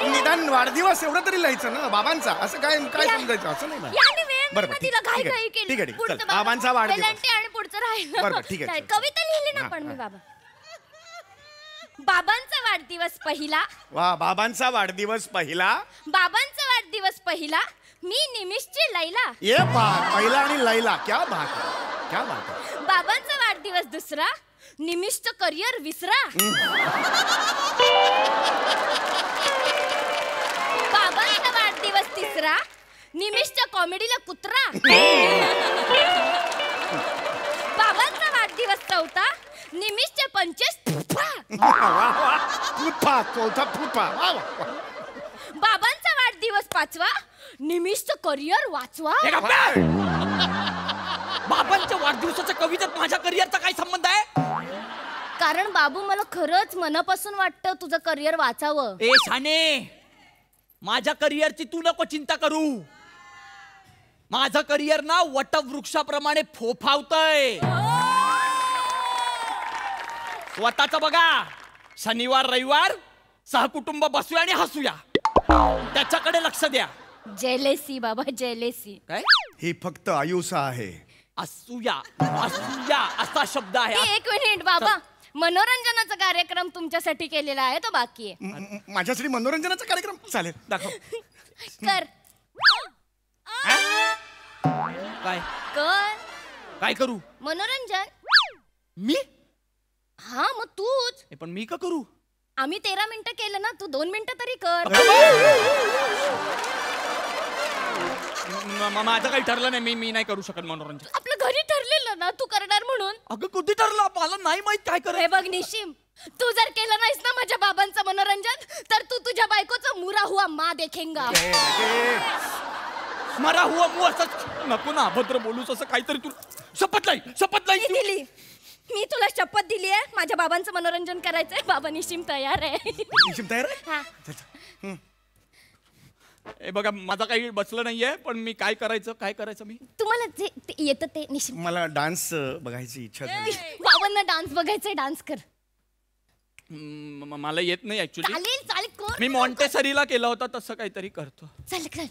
Speaker 7: निदान वाढदिवस एवढं तरी लिहायचं ना बाबांचा. असं काय काय समजायचं असं नाही ना.
Speaker 8: बरं तिला घाई घाई केली.
Speaker 7: ठीक आहे
Speaker 8: पुढचं
Speaker 7: चल, बाबांचा वाढदिवस.
Speaker 8: वेलंटी आणि पुढचं राहिलं.
Speaker 7: बरं ठीक आहे.
Speaker 8: कविता लिहिली ना पण मी बाबा. बाबांचा वाढदिवस पहिला.
Speaker 7: वा बाबांचा वाढदिवस पहिला.
Speaker 8: बाबांचा वाढदिवस पहिला. मी निमिषची लैला.
Speaker 7: ये बात पहिला आणि लैला. क्या बात है, क्या बात है.
Speaker 8: बाबांचा वाढदिवस दुसरा. निमिषचं करिअर विसरा. बाबांचा वाढदिवस तिसरा. निमिषच्या कॉमेडीला कुत्रा. बाबांचा वाढदिवस चौथा. निमिषच्या पंचेस बाबांचा वाढदिवस पाचवा. निमिषचं करिअर वाचवा.
Speaker 6: बाबांच्या वाढदिवसाच्या कवितेत माझ्या करिअरचा काय संबंध आहे.
Speaker 8: कारण बाबू मला खरंच मनापासून वाटतं तुझं करिअर वाचावं.
Speaker 6: ए शाने, माझ्या करिअरची तू नको चिंता करू. माझं करिअर ना वटवृक्षाप्रमाणे फोफावतंय. स्वतःच बघा. शनिवार रविवार सहकुटुंब बसूया आणि हसूया. त्याच्याकडे लक्ष द्या.
Speaker 8: जेलेसी बाबा जेलेसी.
Speaker 6: काय
Speaker 7: ही फक्त आयुषा आहे.
Speaker 6: असूया असूया असा शब्द आहे.
Speaker 8: एक मिनिट बाबा. मनोरंजनाचा कार्यक्रम तुमच्यासाठी केलेला आहे तो बाकी आहे.
Speaker 7: माझ्यासाठी मनोरंजनाचा कार्यक्रम चालेल, दाखव.
Speaker 8: कर
Speaker 6: काय
Speaker 8: कर
Speaker 6: काय करू
Speaker 8: मनोरंजन.
Speaker 6: मी
Speaker 8: हा मग तूच.
Speaker 6: पण मी का करू?
Speaker 8: आम्ही 13 मिनिटं केलं ना, तू 2 मिनिटं तरी कर.
Speaker 6: माझं काही ठरलं नाही, मी नाही करू शकत मनोरंजन.
Speaker 8: आपलं घरी ठरलेलं ना तू करणार म्हणून.
Speaker 6: अगं कधी ठरलं? मला नाही माहित काय
Speaker 8: हे
Speaker 6: करायचं.
Speaker 8: बघ निशिम, तू जर केलं नाहीस ना माझ्या बाबांचं मनोरंजन, तर तू तुझ्या बायकोचं मुरा हुआ मा देखेंगा.
Speaker 6: मरा हुआ मू असं नको ना, अभद्र बोलूस असं काहीतरी. तू शपथ नाही
Speaker 8: मी दिली. मी तुला शपथ दिली आहे माझ्या बाबांचं मनोरंजन करायचंय. बाबा निशिम तयार आहे.
Speaker 7: निशिम तयार आहे?
Speaker 8: हा.
Speaker 6: हे बघा माझं काही बसलं नाहीये, पण मी काय करायचं मी?
Speaker 8: तुम्हाला जे येतं ते निशिम.
Speaker 7: मला डान्स बघायची इच्छा झाली.
Speaker 8: बाबांना डान्स बघायचंय, डान्स कर.
Speaker 6: मला येत नाही ऍक्च्युली.
Speaker 8: चालेल चालेल कर.
Speaker 6: मी मॉन्टेसरीला केला होता तसं काहीतरी करतो.
Speaker 8: चल कर.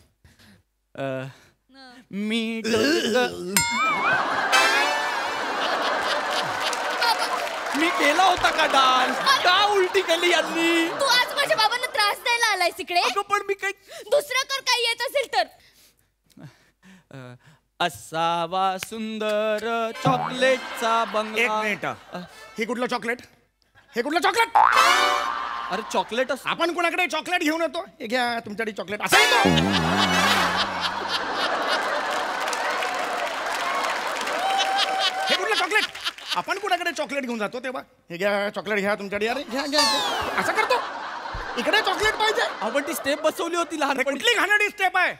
Speaker 6: मी केला होता का डान्स? का उलटी केली यांनी?
Speaker 8: तू आज माझ्या बाबांना त्रास द्यायला आलाय इकडे.
Speaker 6: पण मी काही
Speaker 8: दुसरं कर, काही येत असेल तर.
Speaker 6: असावा सुंदर चॉकलेटचा बंगला.
Speaker 7: एक मिनिट, हे कुठलं चॉकलेट? हे कुठलं चॉकलेट?
Speaker 6: अरे चॉकलेट
Speaker 7: आपण कोणाकडे चॉकलेट घेऊन येतो? हे घ्या तुमच्याकडे चॉकलेट असं येतो. हे कुठलं चॉकलेट? आपण कुणाकडे चॉकलेट घेऊन जातो तेव्हा हे घ्या चॉकलेट घ्या तुमच्याकडे. अरे घ्या घ्या असं करतो. इकडे चॉकलेट पाहिजे.
Speaker 6: आपण ती स्टेप बसवली होती लहान.
Speaker 7: कुठली घाणेरडी स्टेप आहे?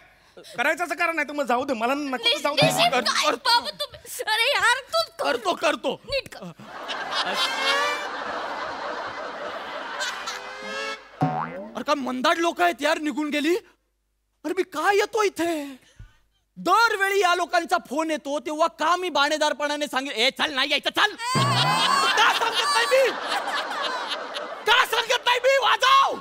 Speaker 7: करायचं असं करा, नाही तर मग जाऊ दे. मला नको जाऊ दे.
Speaker 8: निशिम, काय बाबा तुम्ही? अरे यार तू
Speaker 6: करतो
Speaker 8: नीट कर.
Speaker 6: अरे का मंदाड लोक आहेत यार, निघून गेली. अरे मी काय येतो इथे? दरवेळी या लोकांचा फोन येतो तेव्हा का मी बाणेदारपणाने ए चल नाही यायचं, चल. का सांगत नाही मी? वाजव.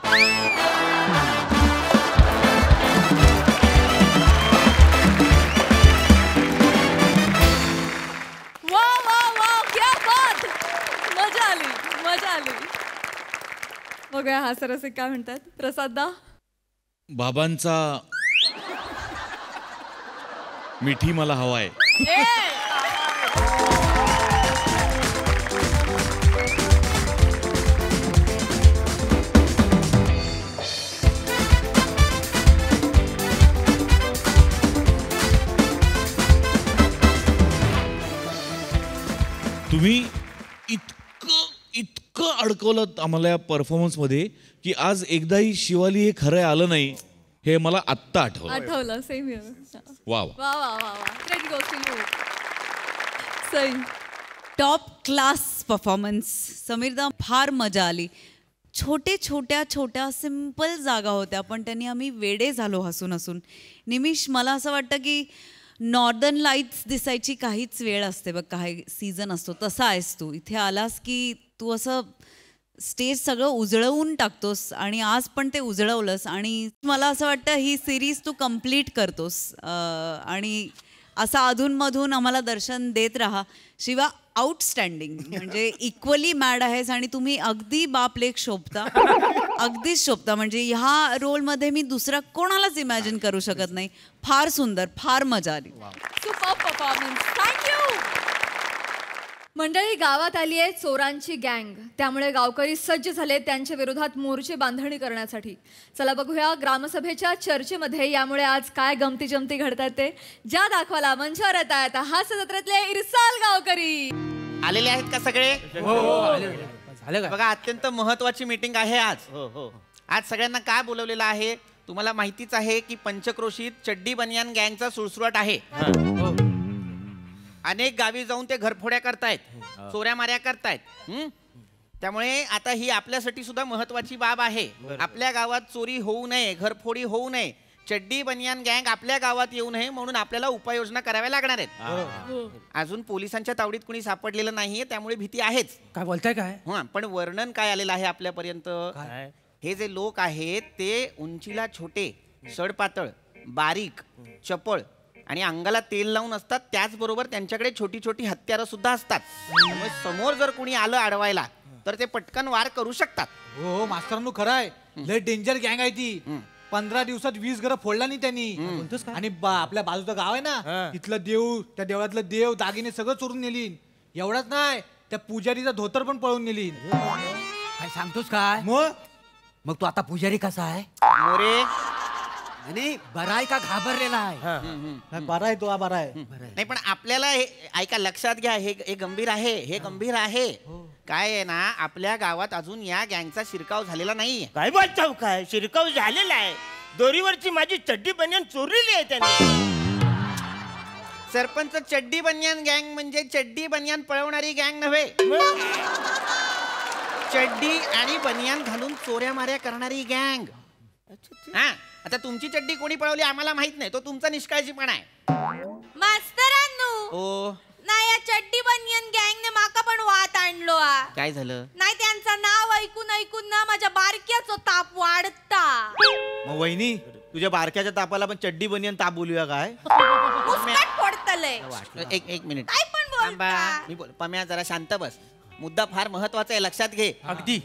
Speaker 1: वा वा वा, क्या बात. मजा आली. बघूया हा सरस काय म्हणतात. प्रसाददा,
Speaker 4: बाबांचा मिठी मला हवाय. तुम्ही इतकं अडकवलं आम्हाला या परफॉर्मन्समध्ये की आज एकदाही शिवाली हे खरं आलं नाही हे मला आत्ता
Speaker 1: आठवलं. Same here.
Speaker 4: वा
Speaker 1: वा वा वा वा, ग्रेट गोष्ट. Sai,
Speaker 5: top class performance. समीरदा, फार मजा आली. छोट्या सिंपल जागा होत्या, पण त्यांनी आम्ही वेडे झालो हसून हसून. निमिष, मला असं वाटतं की नॉर्दर्न लाईट्स दिसायची काहीच वेळ असते बघ, काही सीझन असतो, तसा आहेस तू. इथे आलास की तू असं स्टेज सगळं उजळवून टाकतोस आणि आज पण ते उजळवलंस. आणि मला असं वाटतं ही सिरीज तू कंप्लीट करतोस आणि असं अधूनमधून आम्हाला दर्शन देत राहा. शिवा, आउटस्टँडिंग. म्हणजे इक्वली मॅड आहेस आणि तुम्ही अगदी बाप लेक शोभता. अगदीच शोभता. म्हणजे ह्या रोलमध्ये मी दुसरा कोणालाच इमॅजिन करू शकत नाही. फार सुंदर, फार मजा आली.
Speaker 1: Super performance. थँक्यू. मंडळी, गावात आली आहे चोरांची गँग. त्यामुळे गावकरी सज्ज झाले त्यांच्या विरोधात मोर्चे बांधणी करण्यासाठी. चला बघूया ग्रामसभेच्या चर्चेमध्ये यामुळे आज काय गमती जमती घडतात ते. ज्या दाखवायला मंचावर येत आहेत हास्य जत्रेतले इरसाल गावकरी.
Speaker 9: आलेले आहेत का सगळे?
Speaker 6: झालं
Speaker 9: बघा, अत्यंत महत्वाची मीटिंग आहे आज. आज सगळ्यांना काय बोलवलेलं आहे तुम्हाला माहितीच आहे की पंचक्रोशीत चड्डी बनियान गँगचा सुळसुळाट आहे. अनेक गावी जाऊन ते घरफोड्या करतायत, चोऱ्या माऱ्या करतायत. त्यामुळे आता ही आपल्यासाठी सुद्धा महत्वाची बाब आहे. आपल्या गावात चोरी होऊ नये, घरफोडी होऊ नये, चड्डी बनियान गँग आपल्या गावात येऊ नये म्हणून आपल्याला उपाययोजना कराव्या लागणार आहेत. अजून पोलिसांच्या तावडीत कुणी सापडलेलं नाहीये, त्यामुळे भीती आहेच.
Speaker 6: काय बोलताय काय?
Speaker 9: पण वर्णन काय आलेलं आहे आपल्यापर्यंत? हे जे लोक आहेत ते उंचीला छोटे, सडपातळ, बारीक, चपळ आणि अंगाला तेल लावून असतात. त्याचबरोबर त्यांच्याकडे छोटी छोटी हत्यारं सुद्धा असतात. त्यामुळे समोर जर कोणी आलं अडवायला तर ते पटकन वार करू शकतात.
Speaker 10: हो मास्तरांनो खरं आहे, लय डेंजर गँग आहे ती. 15 दिवसात 20 घरं फोडला नाही त्यांनी. आणि आपल्या बाजूचं गाव आहे ना, तिथलं देव, त्या देवळातलं देव दागिने सगळं चोरून नेली. एवढंच नाही, त्या पुजारीचा धोतर पण पळून नेली.
Speaker 11: काय सांगतोस काय? मग तू आता पुजारी कसा आहे?
Speaker 9: मोरे
Speaker 11: आणि बरा आहे का घाबरलेला आहे?
Speaker 10: बरा आहे तो, बरा आहे.
Speaker 9: नाही पण आपल्याला हे ऐका, लक्षात घ्या, हे गंभीर आहे, हे गंभीर आहे. काय आहे ना, आपल्या गावात अजून या गँगचा शिरकाव झालेला नाहीये.
Speaker 12: काय बोलताव? काय शिरकाव झालेला आहे? दोरीवरची माझी चड्डी बनियान चोरलेली आहे त्याने.
Speaker 9: सरपंच, चड्डी बनियान गँग म्हणजे चड्डी बनियान पळवणारी गँग नव्हे, चड्डी आणि बनियान घालून चोऱ्या माऱ्या करणारी गँग. हा, आता तुमची चड्डी कोणी पळवली आम्हाला माहित नाही, तो तुमचा निष्काळजीपणा आहे.
Speaker 8: मास्तरांनो,
Speaker 9: ओ
Speaker 8: नाही, या चड्डी बनियन गँगने माका पण वाट आणलो.
Speaker 9: काय झालं?
Speaker 8: नाही, त्यांचं नाव ऐकून ऐकून ना माझ्या बारक्याचा ताप वाढता.
Speaker 6: मग वहिनी, तुझ्या बारक्याच्या तापाला पण चड्डी बनियन ताप बोलूया काय?
Speaker 8: मुस्काट फोडतलंय.
Speaker 9: एक मिनिट
Speaker 8: काय पण बोलता?
Speaker 9: मी बोल, पम्या जरा शांत बस. मुद्दा फार महत्वाचा आहे, लक्षात घे.
Speaker 6: अगदी.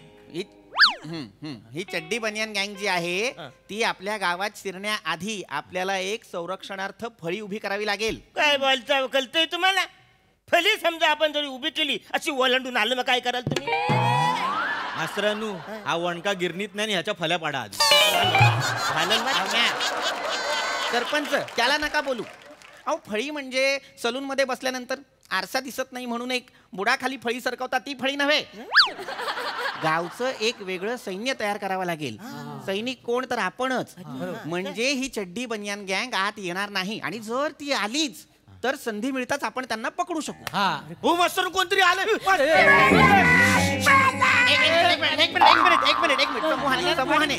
Speaker 9: ही चड्डी बनियान गँग जी आहे ती आपल्या गावात शिरण्याआधी आपल्याला एक संरक्षणार्थ फळी उभी करावी लागेल.
Speaker 12: काय बोलताव? कळतंय तुम्हाला? फली समजा आपण जरी उभी केली, अशी ओलांडून आलं, मग काय कराल तुम्ही?
Speaker 6: मास्तरांनो, हा वणका गिरणीत नाही, ह्याच्या फल्या पाडा आधी.
Speaker 9: सरपंच, त्याला नका बोलू. अहो, फळी म्हणजे सलून मध्ये बसल्यानंतर आरसा दिसत नाही म्हणून एक बुडाखाली फळी सरकवतात, ती फळी नव्हे. गावचं एक वेगळं सैन्य तयार करावं लागेल. सैनिक कोण? तर आपणच. म्हणजे ही चड्डी बनियान गँग आत येणार नाही, आणि जर ती आलीच तर संधी मिळताच आपण त्यांना पकडू शकू.
Speaker 12: हो मास्तर, कोणतरी आलं.
Speaker 9: एक मिनिट समूहाने.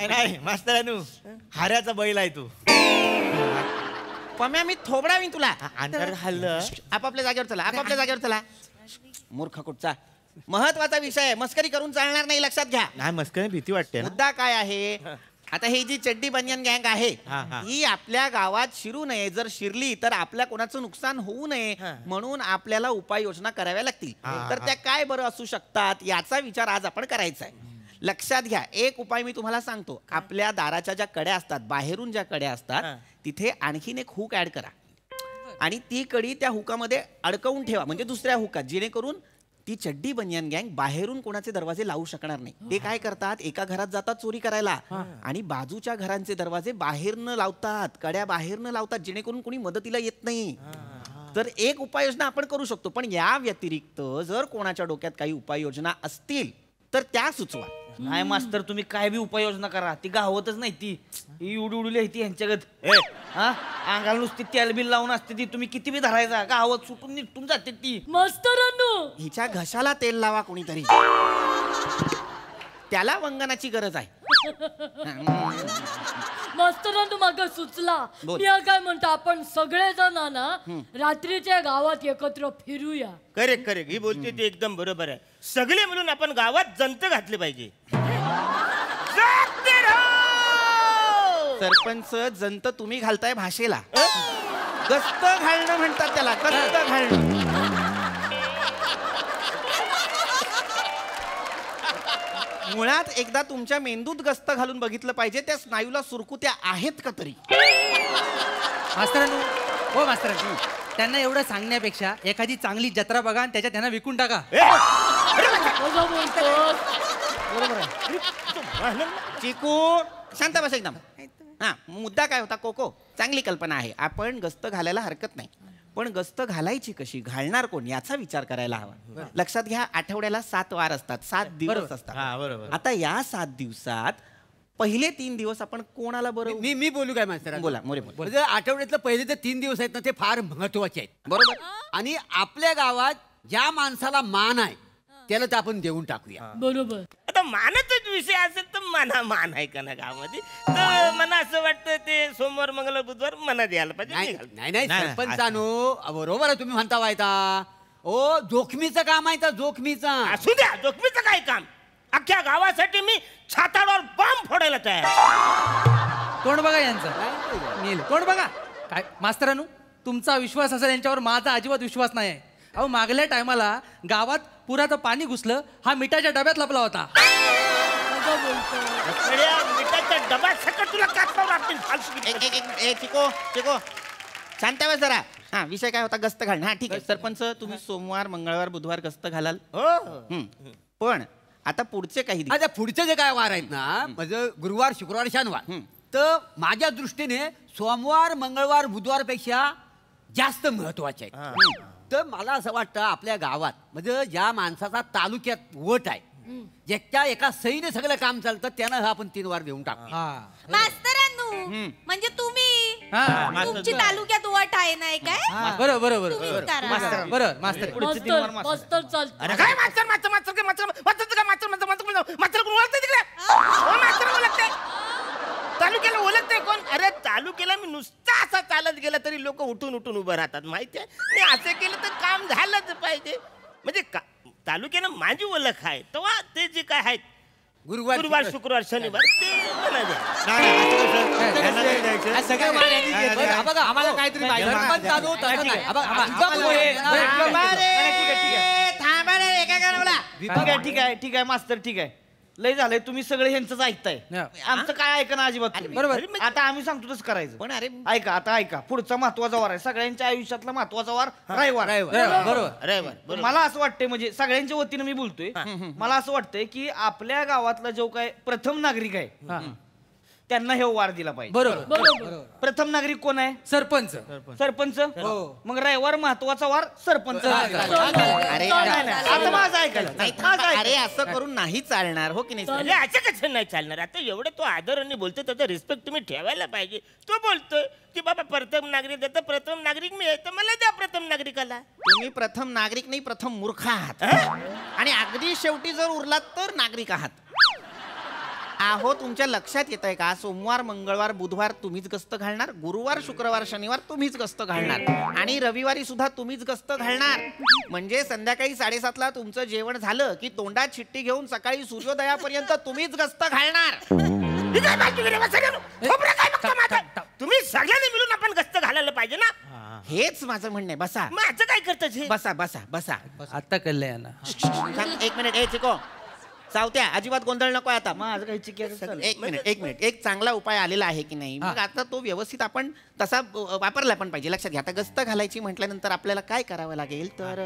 Speaker 6: नाही मास्तरांनो, हाऱ्याचा बैल आहे तू.
Speaker 9: पम्या, मी थोबडावी तुला.
Speaker 6: अंतर हल्लं.
Speaker 9: आपापल्या जागेवर चला. मूर्ख कुठचा. महत्वाचा विषय आहे, मस्करी करून चालणार नाही, लक्षात घ्या.
Speaker 6: नाही, मस्करी भीती वाटते ना.
Speaker 9: मुद्दा काय आहे? आता ही जी चड्डी बनियान गँग आहे ही आपल्या गावात शिरू नये. जर शिरली तर आपल्या कोणाचं नुकसान होऊ नये म्हणून आपल्याला उपाययोजना कराव्या लागतील. तर त्या काय बरं असू शकतात याचा विचार आज आपण करायचा आहे. लक्षात घ्या, एक उपाय मी तुम्हाला सांगतो. आपल्या दाराच्या ज्या कड्या असतात, बाहेरून ज्या कड्या असतात, तिथे आणखीन एक हुक ऍड करा आणि ती कडी त्या हुकामध्ये अडकवून ठेवा, म्हणजे दुसऱ्या हुकात, जेणेकरून ती चड्डी बनियान गँग बाहेरून कोणाचे दरवाजे लावू शकणार नाही. ते काय करतात, एका घरात जातात चोरी करायला आणि बाजूच्या घरांचे दरवाजे बाहेर न लावतात, कड्या बाहेर न लावतात, जेणेकरून कोणी मदतीला येत नाही. तर एक उपाययोजना आपण करू शकतो. पण या व्यतिरिक्त जर कोणाच्या डोक्यात काही उपाययोजना असतील तर त्या सुचवा.
Speaker 6: नाही मास्तर, तुम्ही काय बी उपाययोजना करा, ती गावतच नाही. ती उडुली आहे ती ह्यांच्यागत. अंगाला नुसती तेल बिल लावून असते ती. तुम्ही किती बी धरायचा, गावात सुटून निघून जाते ती.
Speaker 8: मास्तरांनो,
Speaker 9: हिच्या घशाला तेल लावा कोणीतरी, त्याला वंगणाची गरज आहे.
Speaker 8: मास्तरांनो, मागा सुचला.
Speaker 9: बोल.
Speaker 8: मी काय म्हणतो, आपण सगळेजण ना रात्रीच्या गावात एकत्र फिरूया.
Speaker 12: करेक्ट. ही बोलते ते एकदम बरोबर आहे. सगळे मिळून आपण गावात जंत घातले पाहिजे.
Speaker 9: सरपंच, जंत तुम्ही घालताय भाषेला. गस्त घालणं म्हणतात त्याला, गस्त घालणं. मुळात एकदा तुमच्या मेंदूत गस्त घालून बघितलं पाहिजे, त्या स्नायूला सुरकुत्या आहेत का तरी.
Speaker 11: मास्तरांनो, हो मास्तरांनो, त्यांना एवढं सांगण्यापेक्षा एखादी चांगली जत्रा बघा आणि त्याच्यात त्यांना विकून टाका.
Speaker 9: बरोबर आहे. चिकू, शांत बस एकदम. हा, मुद्दा काय होता? कोको, चांगली कल्पना आहे. आपण गस्त घालायला हरकत नाही, पण गस्त घालायची कशी, घालणार कोण याचा विचार करायला हवा. लक्षात घ्या, आठवड्याला 7 वार असतात, 7 दिवस असतात.
Speaker 6: बरोबर.
Speaker 9: आता या 7 दिवसात पहिले 3 दिवस आपण कोणाला बरं?
Speaker 11: मी बोलू काय मास्तर?
Speaker 9: बोला, मोरे बोल.
Speaker 11: म्हणजे आठवड्यातलं पहिले ते 3 दिवस आहेत ना, ते फार महत्वाचे आहेत.
Speaker 9: बरोबर.
Speaker 11: आणि आपल्या गावात ज्या माणसाला मान आहे त्याला तर आपण देऊन टाकूया.
Speaker 8: बरोबर.
Speaker 12: आता मानाचाच विषय असेल तर मान आहे का ना गावामध्ये, तर मला असं वाटतं ते सोमवार, मंगळवार, बुधवार मना द्यायला पाहिजे.
Speaker 11: नाही सरपंचानो, बरोबर आहे तुम्ही म्हणता वायता. ओ, जोखमीचं काम आहे, जोखमीचं.
Speaker 12: असू द्या, जोखमीचं काय काम. अख्ख्या गावासाठी मी छाताडावर बॉम्ब फोडायला तयार.
Speaker 13: तोंड बघा यांचं, नील तोंड बघा. काय मास्तरानू, तुमचा विश्वास असेल यांच्यावर, माझा अजिबात विश्वास नाही आहे.
Speaker 11: अहो मागल्या टायमाला गावात पुराचं पाणी घुसलं, हा मिठाच्या डब्यात लपला होता.
Speaker 12: मिठाच्या डब्यात सकट तुला काचपाव लागतील.
Speaker 9: चिको चिको शांत बस जरा. हा विषय काय होता? गस्त घालणं. हा ठीक आहे सरपंच, तुम्ही सोमवार मंगळवार बुधवार गस्त घालाल. पण आता पुढचे काही दिवस.
Speaker 14: आता पुढचे जे काय वार आहेत ना, म्हणजे गुरुवार शुक्रवार शनिवार, तर माझ्या दृष्टीने सोमवार मंगळवार बुधवार पेक्षा जास्त महत्वाचे आहेत. तर मला असं वाटतं आपल्या गावात म्हणजे ज्या माणसाचा तालुक्यात वट आहे, ज्याच्या एका सईने सगळं काम चालतं, त्यानं आपण 3 वार देऊन टाकू.
Speaker 8: मास्तरांनो, म्हणजे तुम्ही तुमची तालुक्यात वट आहे नाही काय?
Speaker 11: बरोबर
Speaker 8: तुम्हीच करा.
Speaker 11: बरं मास्तर.
Speaker 8: मास्तर चालतं.
Speaker 12: अरे काय मास्तर मास्तर मास्तर काय मास्तर मास्तर काय मास्तर मास्तर मास्तर मास्तर कोण ओळखते तिकडे? कोण मास्तर ओळखते? तालुक्याला ओळखते कोण? अरे तालुक्याला मी नुसता असा चालत गेला तरी लोक उठून उठून उभं राहतात माहितीये. मी असं केलं तर काम झालंच पाहिजे. म्हणजे तालुक्यानं माझी ओळख आहे, तेव्हा ते जे काय आहेत गुरुवार शुक्रवार शनिवार ते मला द्या.
Speaker 11: आम्हाला काहीतरी
Speaker 6: ठीक आहे मास्तर, ठीक आहे. लय झालंय, तुम्ही सगळे ह्यांचंच ऐकताय, आमचं काय ऐका ना अजिबात तुम्ही.
Speaker 9: बरोबर.
Speaker 6: आता आम्ही सांगतो तसं करायचं.
Speaker 9: पण अरे
Speaker 6: ऐका, आता ऐका, पुढचा महत्वाचा वार आहे सगळ्यांच्या आयुष्यातला महत्वाचा वार रविवार.
Speaker 9: बरोबर.
Speaker 6: मला असं वाटतंय, म्हणजे सगळ्यांच्या वतीनं मी बोलतोय, मला असं वाटतंय की आपल्या गावातला जो काय प्रथम नागरिक आहे त्यांना हे वार दिला पाहिजे.
Speaker 11: बरोबर.
Speaker 6: प्रथम नागरिक कोण आहे?
Speaker 11: सरपंच.
Speaker 6: सरपंच. मग रविवार महत्वाचा वार सरपंच.
Speaker 9: अरे
Speaker 6: आता माझं ऐकायला
Speaker 9: नाही, अरे असं करून नाही चालणार, हो की नाही?
Speaker 12: असं कसं नाही चालणार? आता एवढं तो आदराने बोलतोय, त्याचा रिस्पेक्ट तुम्ही ठेवायला पाहिजे. तो बोलतोय की बाबा प्रथम नागरिक देतं, प्रथम नागरिक मी आहे, तर मला द्या प्रथम नागरिकाला.
Speaker 9: तुम्ही प्रथम नागरिक नाही, प्रथम मूर्ख आहात. आणि अगदी शेवटी जर उरलात तर नागरिक आहात. आहो तुमच्या लक्षात येत आहे का? सोमवार मंगळवार बुधवार तुम्हीच गस्त घालणार, गुरुवार शुक्रवार शनिवार तुम्हीच गस्त घालणार, आणि रविवारी सुद्धा तुम्हीच गस्त घालणार. म्हणजे संध्याकाळी 7:30ला तुमचं जेवण झालं की तोंडात चिठ्ठी घेऊन सकाळी सूर्योदयापर्यंत तुम्हीच गस्त घालणार.
Speaker 12: तुम्ही सगळ्यांनी मिळून आपण गस्त घालायला पाहिजे ना.
Speaker 9: हेच माझं म्हणणं आहे. बसा.
Speaker 12: माझं काय करतच हे?
Speaker 9: बसा बसा बसा.
Speaker 11: आता कळलं यांना.
Speaker 9: 1 मिनिट. चिको सावत्या, अजिबात गोंधळ नको आता.
Speaker 6: माझं काही चिकित्सा.
Speaker 9: एक मिनिट. एक चांगला उपाय आलेला आहे की नाही? मग आता तो व्यवस्थित आपण तसा वापरला पण पाहिजे. लक्षात घ्या, आता गस्त घालायची म्हटल्यानंतर आपल्याला काय करावं लागेल? तर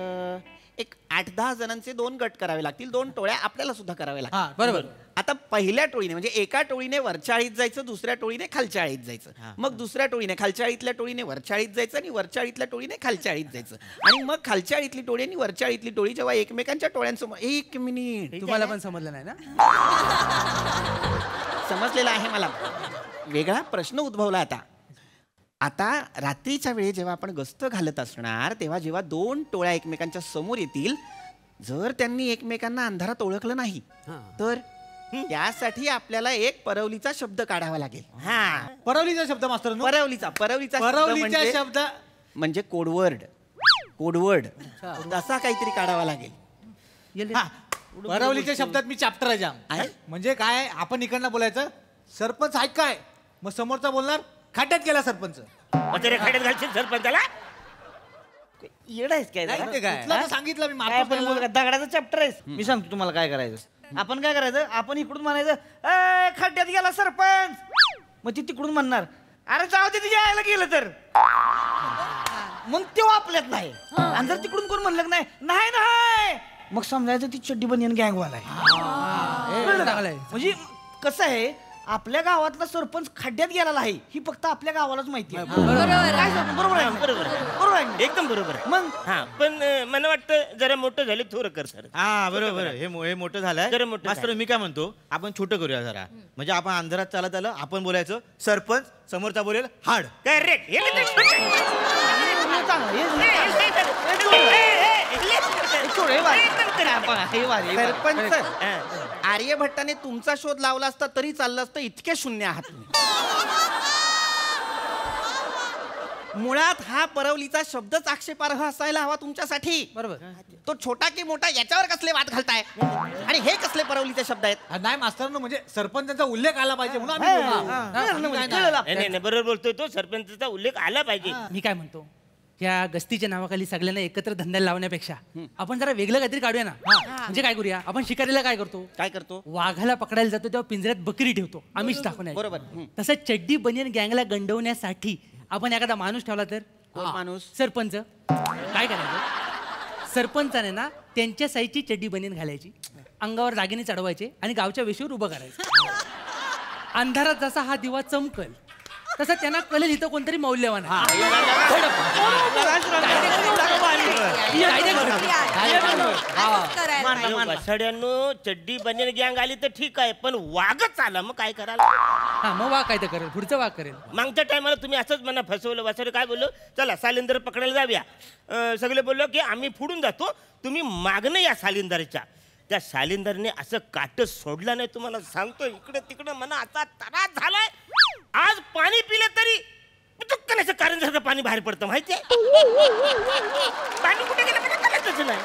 Speaker 9: एक 8-10 जणांचे 2 गट करावे लागतील, 2 टोळ्या आपल्याला सुद्धा कराव्या लागतील.
Speaker 11: बरोबर.
Speaker 9: आता पहिल्या टोळीने म्हणजे एका टोळीने वरच्या आळीत जायचं, दुसऱ्या टोळीने खालच्या आळीत जायचं, मग दुसऱ्या टोळीने खालच्या आळीतल्या टोळीने वरच्या आळीत जायचं, आणि वरच्या आळीतल्या टोळीने खालच्या आळीत जायचं, आणि मग खालच्या आळीतली टोळी आणि वरच्या आळीतली टोळी जेव्हा एकमेकांच्या टोळ्यांसमोर. 1 मिनिट.
Speaker 11: तुम्हाला पण समजलं नाही ना?
Speaker 9: समजलेलं आहे मला. वेगळा प्रश्न उद्भवला आता रात्रीच्या वेळी जेव्हा आपण गस्त घालत असणार, तेव्हा जेव्हा 2 टोळ्या एकमेकांच्या समोर येतील, जर त्यांनी एकमेकांना अंधारात ओळखलं नाही तर त्यासाठी आपल्याला एक परवलीचा शब्द काढावा लागेल.
Speaker 11: परवलीचा शब्द मास्तर?
Speaker 9: परवलीचा शब्द म्हणजे कोडवर्ड असा काहीतरी काढावा लागेल.
Speaker 10: परवलीच्या शब्दात मी चॅप्टर आहे जाम. म्हणजे काय, आपण इकडनं बोलायचं सरपंच आहे काय, मग समोरचा बोलणार खाट्यात गेला सरपंच.
Speaker 12: खाट्यात घालशील सरपंचाला?
Speaker 6: येड आहेस काय?
Speaker 10: सांगितलं मी.
Speaker 6: दगडाचा चॅप्टर आहे. मी सांगतो तुम्हाला काय करायचं. आपण काय करायचं, आपण इकडून म्हणायचं खड्ड्यात गेला सरपंच, मग ती तिकडून म्हणणार अरे जाऊ दे तिच्या यायला गेलं तर, मग तेव्हा आपल्यात नाही. आणि जर तिकडून कोण म्हणलं नाही नाही मग समजायचं ती चड्डी बनियन गँगवाला आहे. म्हणजे कसं आहे, आपल्या गावातला सरपंच खड्ड्यात गेलेला आहे ही फक्त आपल्या गावालाच माहिती आहे. बरोबर आहे,
Speaker 12: एकदम बरोबर आहे.
Speaker 6: मग
Speaker 12: पण मला वाटतं जरा मोठं झाले थोडं कर सर.
Speaker 15: हा बरोबर. हे मोठं झालंय. मास्तर मी काय म्हणतो, आपण छोटं करूया जरा. म्हणजे आपण अंधारात चालत आलं, आपण बोलायचं सरपंच, समोरचा बोलेल हाड.
Speaker 12: करेक्ट.
Speaker 9: सरपंच, आर्यभट्टाने तुमचा शोध लावला असता तरी चाललं असतं, इतके शून्य आहात तुम्ही. मुळात हा परवलीचा शब्दच आक्षेपार्ह असायला हवा तुमच्यासाठी.
Speaker 10: बरोबर.
Speaker 9: तो छोटा की मोठा याच्यावर कसले वाद घालताय, आणि हे कसले परवलीचे शब्द आहेत?
Speaker 10: नाही मास्तर, म्हणजे सरपंचांचा उल्लेख आला पाहिजे
Speaker 12: नाही बरोबर बोलतोय तो, सरपंचाचा उल्लेख आला पाहिजे.
Speaker 11: मी काय म्हणतो, या गस्तीच्या नावाखाली सगळ्यांना एकत्र धंद्याला लावण्यापेक्षा आपण जरा वेगळं काहीतरी काढूया ना. म्हणजे काय करूया, आपण शिकारीला काय करतो, वाघाला पकडायला जातो तेव्हा पिंजऱ्यात बकरी ठेवतो आमिष दाखवण्या.
Speaker 9: बरोबर.
Speaker 11: तसं चड्डी बनियन गँगला गंडवण्यासाठी आपण एखादा माणूस ठेवला तर.
Speaker 9: माणूस?
Speaker 11: सरपंच. काय करायचं, सरपंचाने ना त्यांच्या साईजची चड्डी बनियन घालायची, अंगावर दागिने चढवायचे आणि गावच्या वेशीवर उभं करायचं. अंधारात जसा हा दिवा चमकल तसं त्यांना कळेल इथं कोणतरी मौल्यवान आहे.
Speaker 12: वसाड्यांनो चड्डी बनियन गँग आली तर ठीक आहे, पण वाघच आला मग काय कराल?
Speaker 11: हा मग वाघ काय तर करेल, पुढचं वाघ करेल.
Speaker 12: मागच्या टायमाला तुम्ही असंच मला फसवलं. वसाडे काय बोललो, चला सालिंदर पकडायला जाऊया. सगळे बोललो की आम्ही पुढून जातो, तुम्ही मागणं या सालिंदरच्या. त्या सालिंदरने असं काट सोडलं नाही, तुम्हाला सांगतो. इकडे तिकडे मला असा त्रास झालाय. आज पाणी पिलं तरी चुक्कण्याचं कारण सारखं पाणी बाहेर पडतं माहितीये. पाणी कुठे गेलं मला कळतच नाही.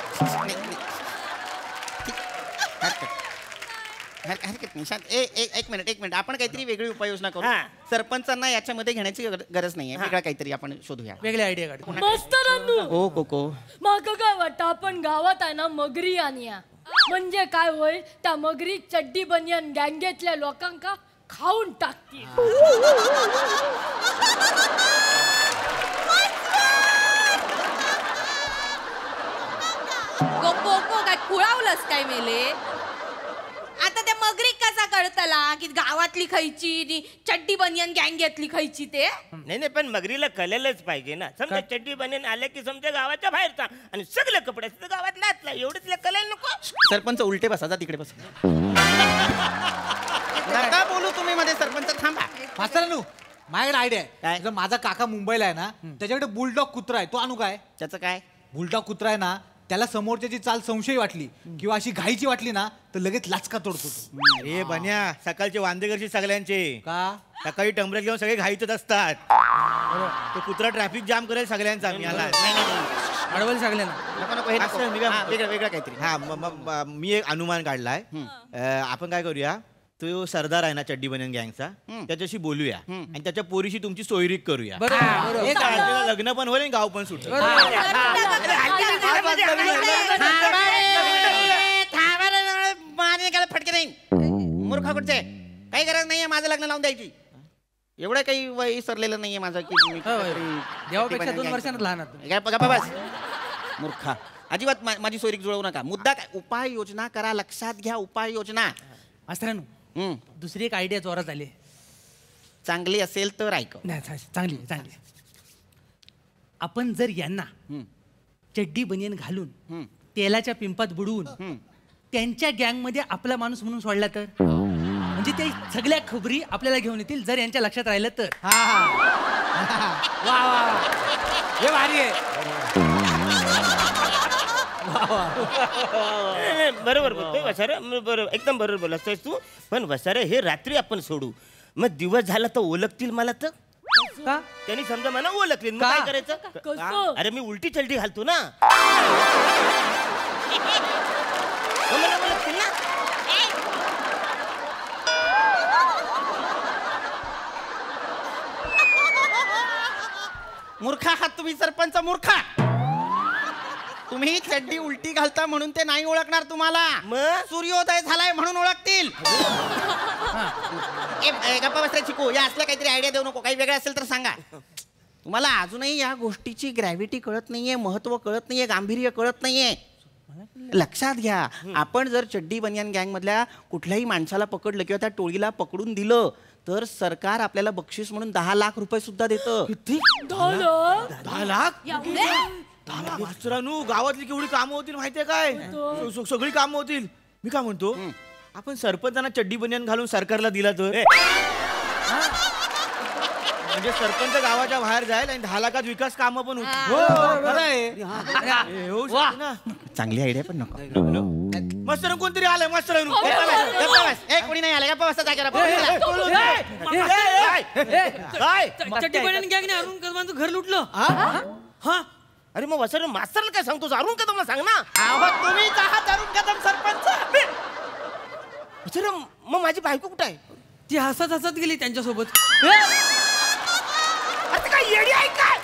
Speaker 9: हरकत नाही शांत. एक मिनिट आपण काहीतरी वेगळी उपाययोजना करू. सरपंचांना याच्यामध्ये घेण्याची गरज नाहीये. वेगळा काहीतरी आपण शोधूया,
Speaker 11: वेगळी आयडिया काढू.
Speaker 8: मास्तरांनो,
Speaker 9: ओ कोको,
Speaker 8: माग काय वाटतं आपण गावात आहे ना मगरी आणूया. म्हणजे काय होईल, त्या मगरी चड्डी बनियन गँगेतल्या लोकांका खाऊन टाकतील.
Speaker 3: कोको काय खुळावलंस काय मेले. आता त्या मगरी कसा कळतला की गावातली खायची चड्डी बनियन गँगेतली खायची ते.
Speaker 12: नाही पण मगरीला कळलंच पाहिजे ना. समजा चड्डी बनियन आले की समजा गावाच्या बाहेरचा आणि सगळे कपडे गावातला आतला एवढं तिला कळायला नको.
Speaker 9: सरपंच उलटे बसा, जा तिकडे बसा. नका बोलू तुम्ही मध्ये, सरपंच थांबा.
Speaker 10: मास्तरांनो माझ्याकडे आयडिया आहे. जर माझा काका मुंबईला आहे ना, त्याच्याकडे बुलडॉग कुत्रा आहे, तो आणू काय?
Speaker 9: त्याचं काय?
Speaker 10: बुलडॉग कुत्रा आहे ना, त्याला समोरच्याची चाल संशय वाटली किंवा अशी घाईची वाटली ना तर लगेच लाचका तोडतो.
Speaker 15: अरे बन्या, सकाळचे वांदे करशील सगळ्यांचे.
Speaker 10: का?
Speaker 15: सकाळी टंबरेट घेऊन सगळे घाईतच असतात. तो कुत्रा ट्रॅफिक जाम करेल सगळ्यांचा.
Speaker 11: अडवल सगळ्यांना.
Speaker 9: वेगळं काहीतरी.
Speaker 15: हा मी एक अनुमान काढलाय. आपण काय करूया, तो सरदार आहे ना चड्डी बनियन गँगचा, त्याच्याशी बोलूया आणि त्याच्या पोरीशी तुमची सोयरीक करूया. लग्न पण होईल आणि गाव पण सुटेल.
Speaker 9: फटके नाही मूर्खा कुठचे, काही गरज नाहीये माझं लग्न लावून द्यायची. एवढं काही वय सरलेलं नाहीये माझं की
Speaker 11: देवापेक्षा 2 वर्षांत लहान.
Speaker 9: बस मूर्खा, अजिबात माझी सोयरीक जुळवू नका. मुद्दा काय, उपाययोजना करा. लक्षात घ्या, उपाययोजना.
Speaker 11: मास्तरांनो दुसरी एक आयडिया जोरात आली.
Speaker 9: चांगली असेल तर ऐक.
Speaker 11: चांगली. आपण जर यांना चड्डी बनियन घालून तेलाच्या पिंपात बुडवून त्यांच्या गँगमध्ये आपला माणूस म्हणून सोडला तर, म्हणजे ते सगळ्या खबरी आपल्याला घेऊन येतील जर यांच्या लक्षात राहिलं तर.
Speaker 10: वा हे भारी आहे.
Speaker 12: बरोबर बोलतोय वसारे, बरोबर, एकदम बरोबर बोलतोय तू. पण वसारे, हे रात्री आपण सोडू, मग दिवस झाला तर ओळखतील मला तर. त्यांनी समजा मला ओळखले, मग काय करायचं? अरे मी उलटी चलटी घालतो ना, मला ओळखतील ना.
Speaker 9: मूर्खा आहात तुम्ही सरपंच, मूर्खा. तुम्ही चड्डी उलटी घालता म्हणून ते नाही ओळखणार तुम्हाला. सूर्योदय झालाय म्हणून ओळखतील. गप्पा बसल्या चिकू, या असल्या काहीतरी आयडिया देऊ नको. काही वेगळं असेल तर सांगा. तुम्हाला अजूनही या गोष्टीची ग्रॅव्हिटी कळत नाहीये, महत्व कळत नाहीये, गांभीर्य कळत नाहीये. लक्षात घ्या, आपण जर चड्डी बनियन गँग मधल्या कुठल्याही माणसाला पकडलं किंवा त्या टोळीला पकडून दिलं तर सरकार आपल्याला बक्षीस म्हणून 10 लाख रुपये सुद्धा देतं.
Speaker 15: 10 लाख? मास्तरांनो, गावातली केवढी कामं होतील माहितीये काय? सगळी कामं होतील. मी काय म्हणतो, आपण सरपंचांना चड्डी बनियन घालून सरकारला दिला तर, म्हणजे सरपंच गावाच्या बाहेर जाईल आणि 10 लाखात विकास कामं पण होतील.
Speaker 9: चांगली आयडिया पण नको.
Speaker 15: मास्तर कोणतरी आलंय. मास्तर
Speaker 9: कोणी नाही आलं. गप्पा बसा जागेवर.
Speaker 11: चड्डी बनियन गँगने अरुण कदमांचं घर लुटलं.
Speaker 12: हा, अरे मग वसर मास्तरला काय सांगतो? अरुण कदमला सांग ना.
Speaker 9: तुम्हीच आहात अरुण कदम सरपंच.
Speaker 12: वसर, मग माझी बायको कुठे आहे?
Speaker 11: ती हसत हसत गेली त्यांच्यासोबत.
Speaker 12: आता काय येडी आहे काय?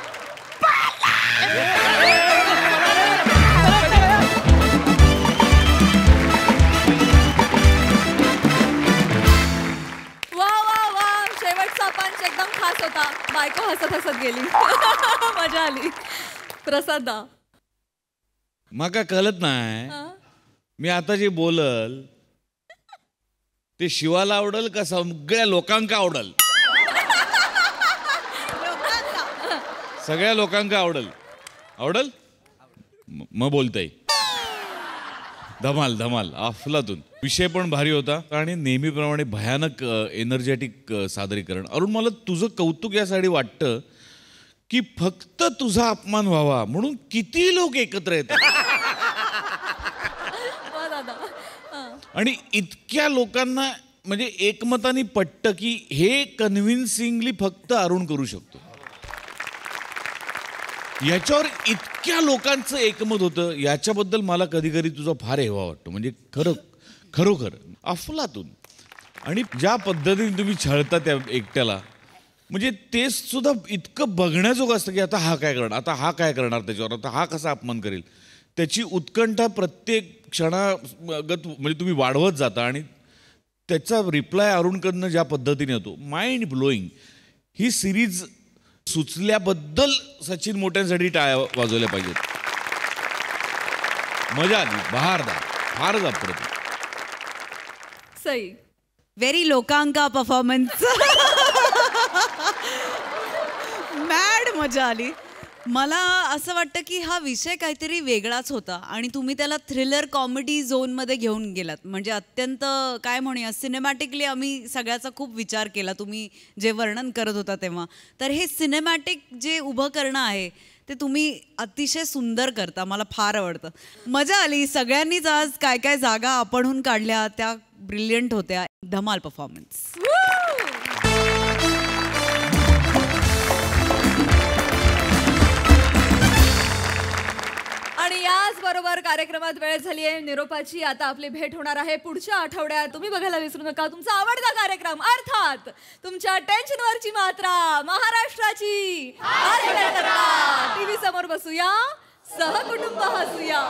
Speaker 1: वा वा वा, शेवटचा पंच एकदम खास होता. बायको हसत हसत गेली. मजा आली. प्रसाद दा.
Speaker 4: माका कळत नाही मी आता जे बोलल ते शिवाला आवडल का सगळ्या लोकांका आवडल? सगळ्या लोकांका आवडल. आवडल मग बोलताय. धमाल धमाल अफलातून. विषय पण भारी होता आणि नेहमीप्रमाणे भयानक एनर्जेटिक सादरीकरण. अरुण, मला तुझं कौतुक यासाठी वाटतं की फक्त तुझा अपमान व्हावा म्हणून किती लोक एकत्र येतात आणि इतक्या लोकांना म्हणजे एकमताने पटतं की हे कन्व्हिन्सिंगली फक्त अरुण करू शकतो. याच्यावर इतक्या लोकांचं एकमत होतं याच्याबद्दल मला कधी कधी तुझा फार हेवा वाटतो. म्हणजे खरोखर अफलातून. आणि ज्या पद्धतीने तुम्ही छळता त्या एकट्याला म्हणजे ते सुद्धा इतकं बघण्याजोगं असतं की आता हा काय करणार, आता हा काय करणार त्याच्यावर, आता हा कसा अपमान करेल. त्याची उत्कंठा प्रत्येक क्षणागत म्हणजे तुम्ही वाढवत जाता आणि त्याचा रिप्लाय अरुणकडनं ज्या पद्धतीने होतो माइंड ब्लोईंग. ही सिरीज सुचल्याबद्दल सचिन मोठ्यांसाठी टाळ्या वाजवल्या पाहिजेत. मजा आली. बहारदार, फारच अप्रतिम.
Speaker 1: सई.
Speaker 5: व्हेरी लोकांका परफॉर्मन्स. मॅड मजा आली. मला असं वाटतं की हा विषय काहीतरी वेगळाच होता आणि तुम्ही त्याला थ्रिलर कॉमेडी झोनमध्ये घेऊन गेलात. म्हणजे अत्यंत काय म्हणूया सिनेमॅटिकली आम्ही सगळ्याचा खूप विचार केला तुम्ही जे वर्णन करत होता तेव्हा. तर हे सिनेमॅटिक जे उभं करणं आहे ते तुम्ही अतिशय सुंदर करता. मला फार आवडतं. मजा आली. सगळ्यांनीच आज काय काय जागा आपणहून काढल्या त्या ब्रिलियंट होत्या. धमाल परफॉर्मन्स.
Speaker 1: आणि याच बरोबर कार्यक्रमात वेळ झाली आहे निरोपाची. आता आपली भेट होणार आहे पुढच्या आठवड्यात. तुम्ही बघायला विसरू नका तुमचा आवडता कार्यक्रम अर्थात तुमच्या टेन्शनवरची मात्रा महाराष्ट्राची. टीव्ही समोर बसूया, सहकुटुंब हसूया.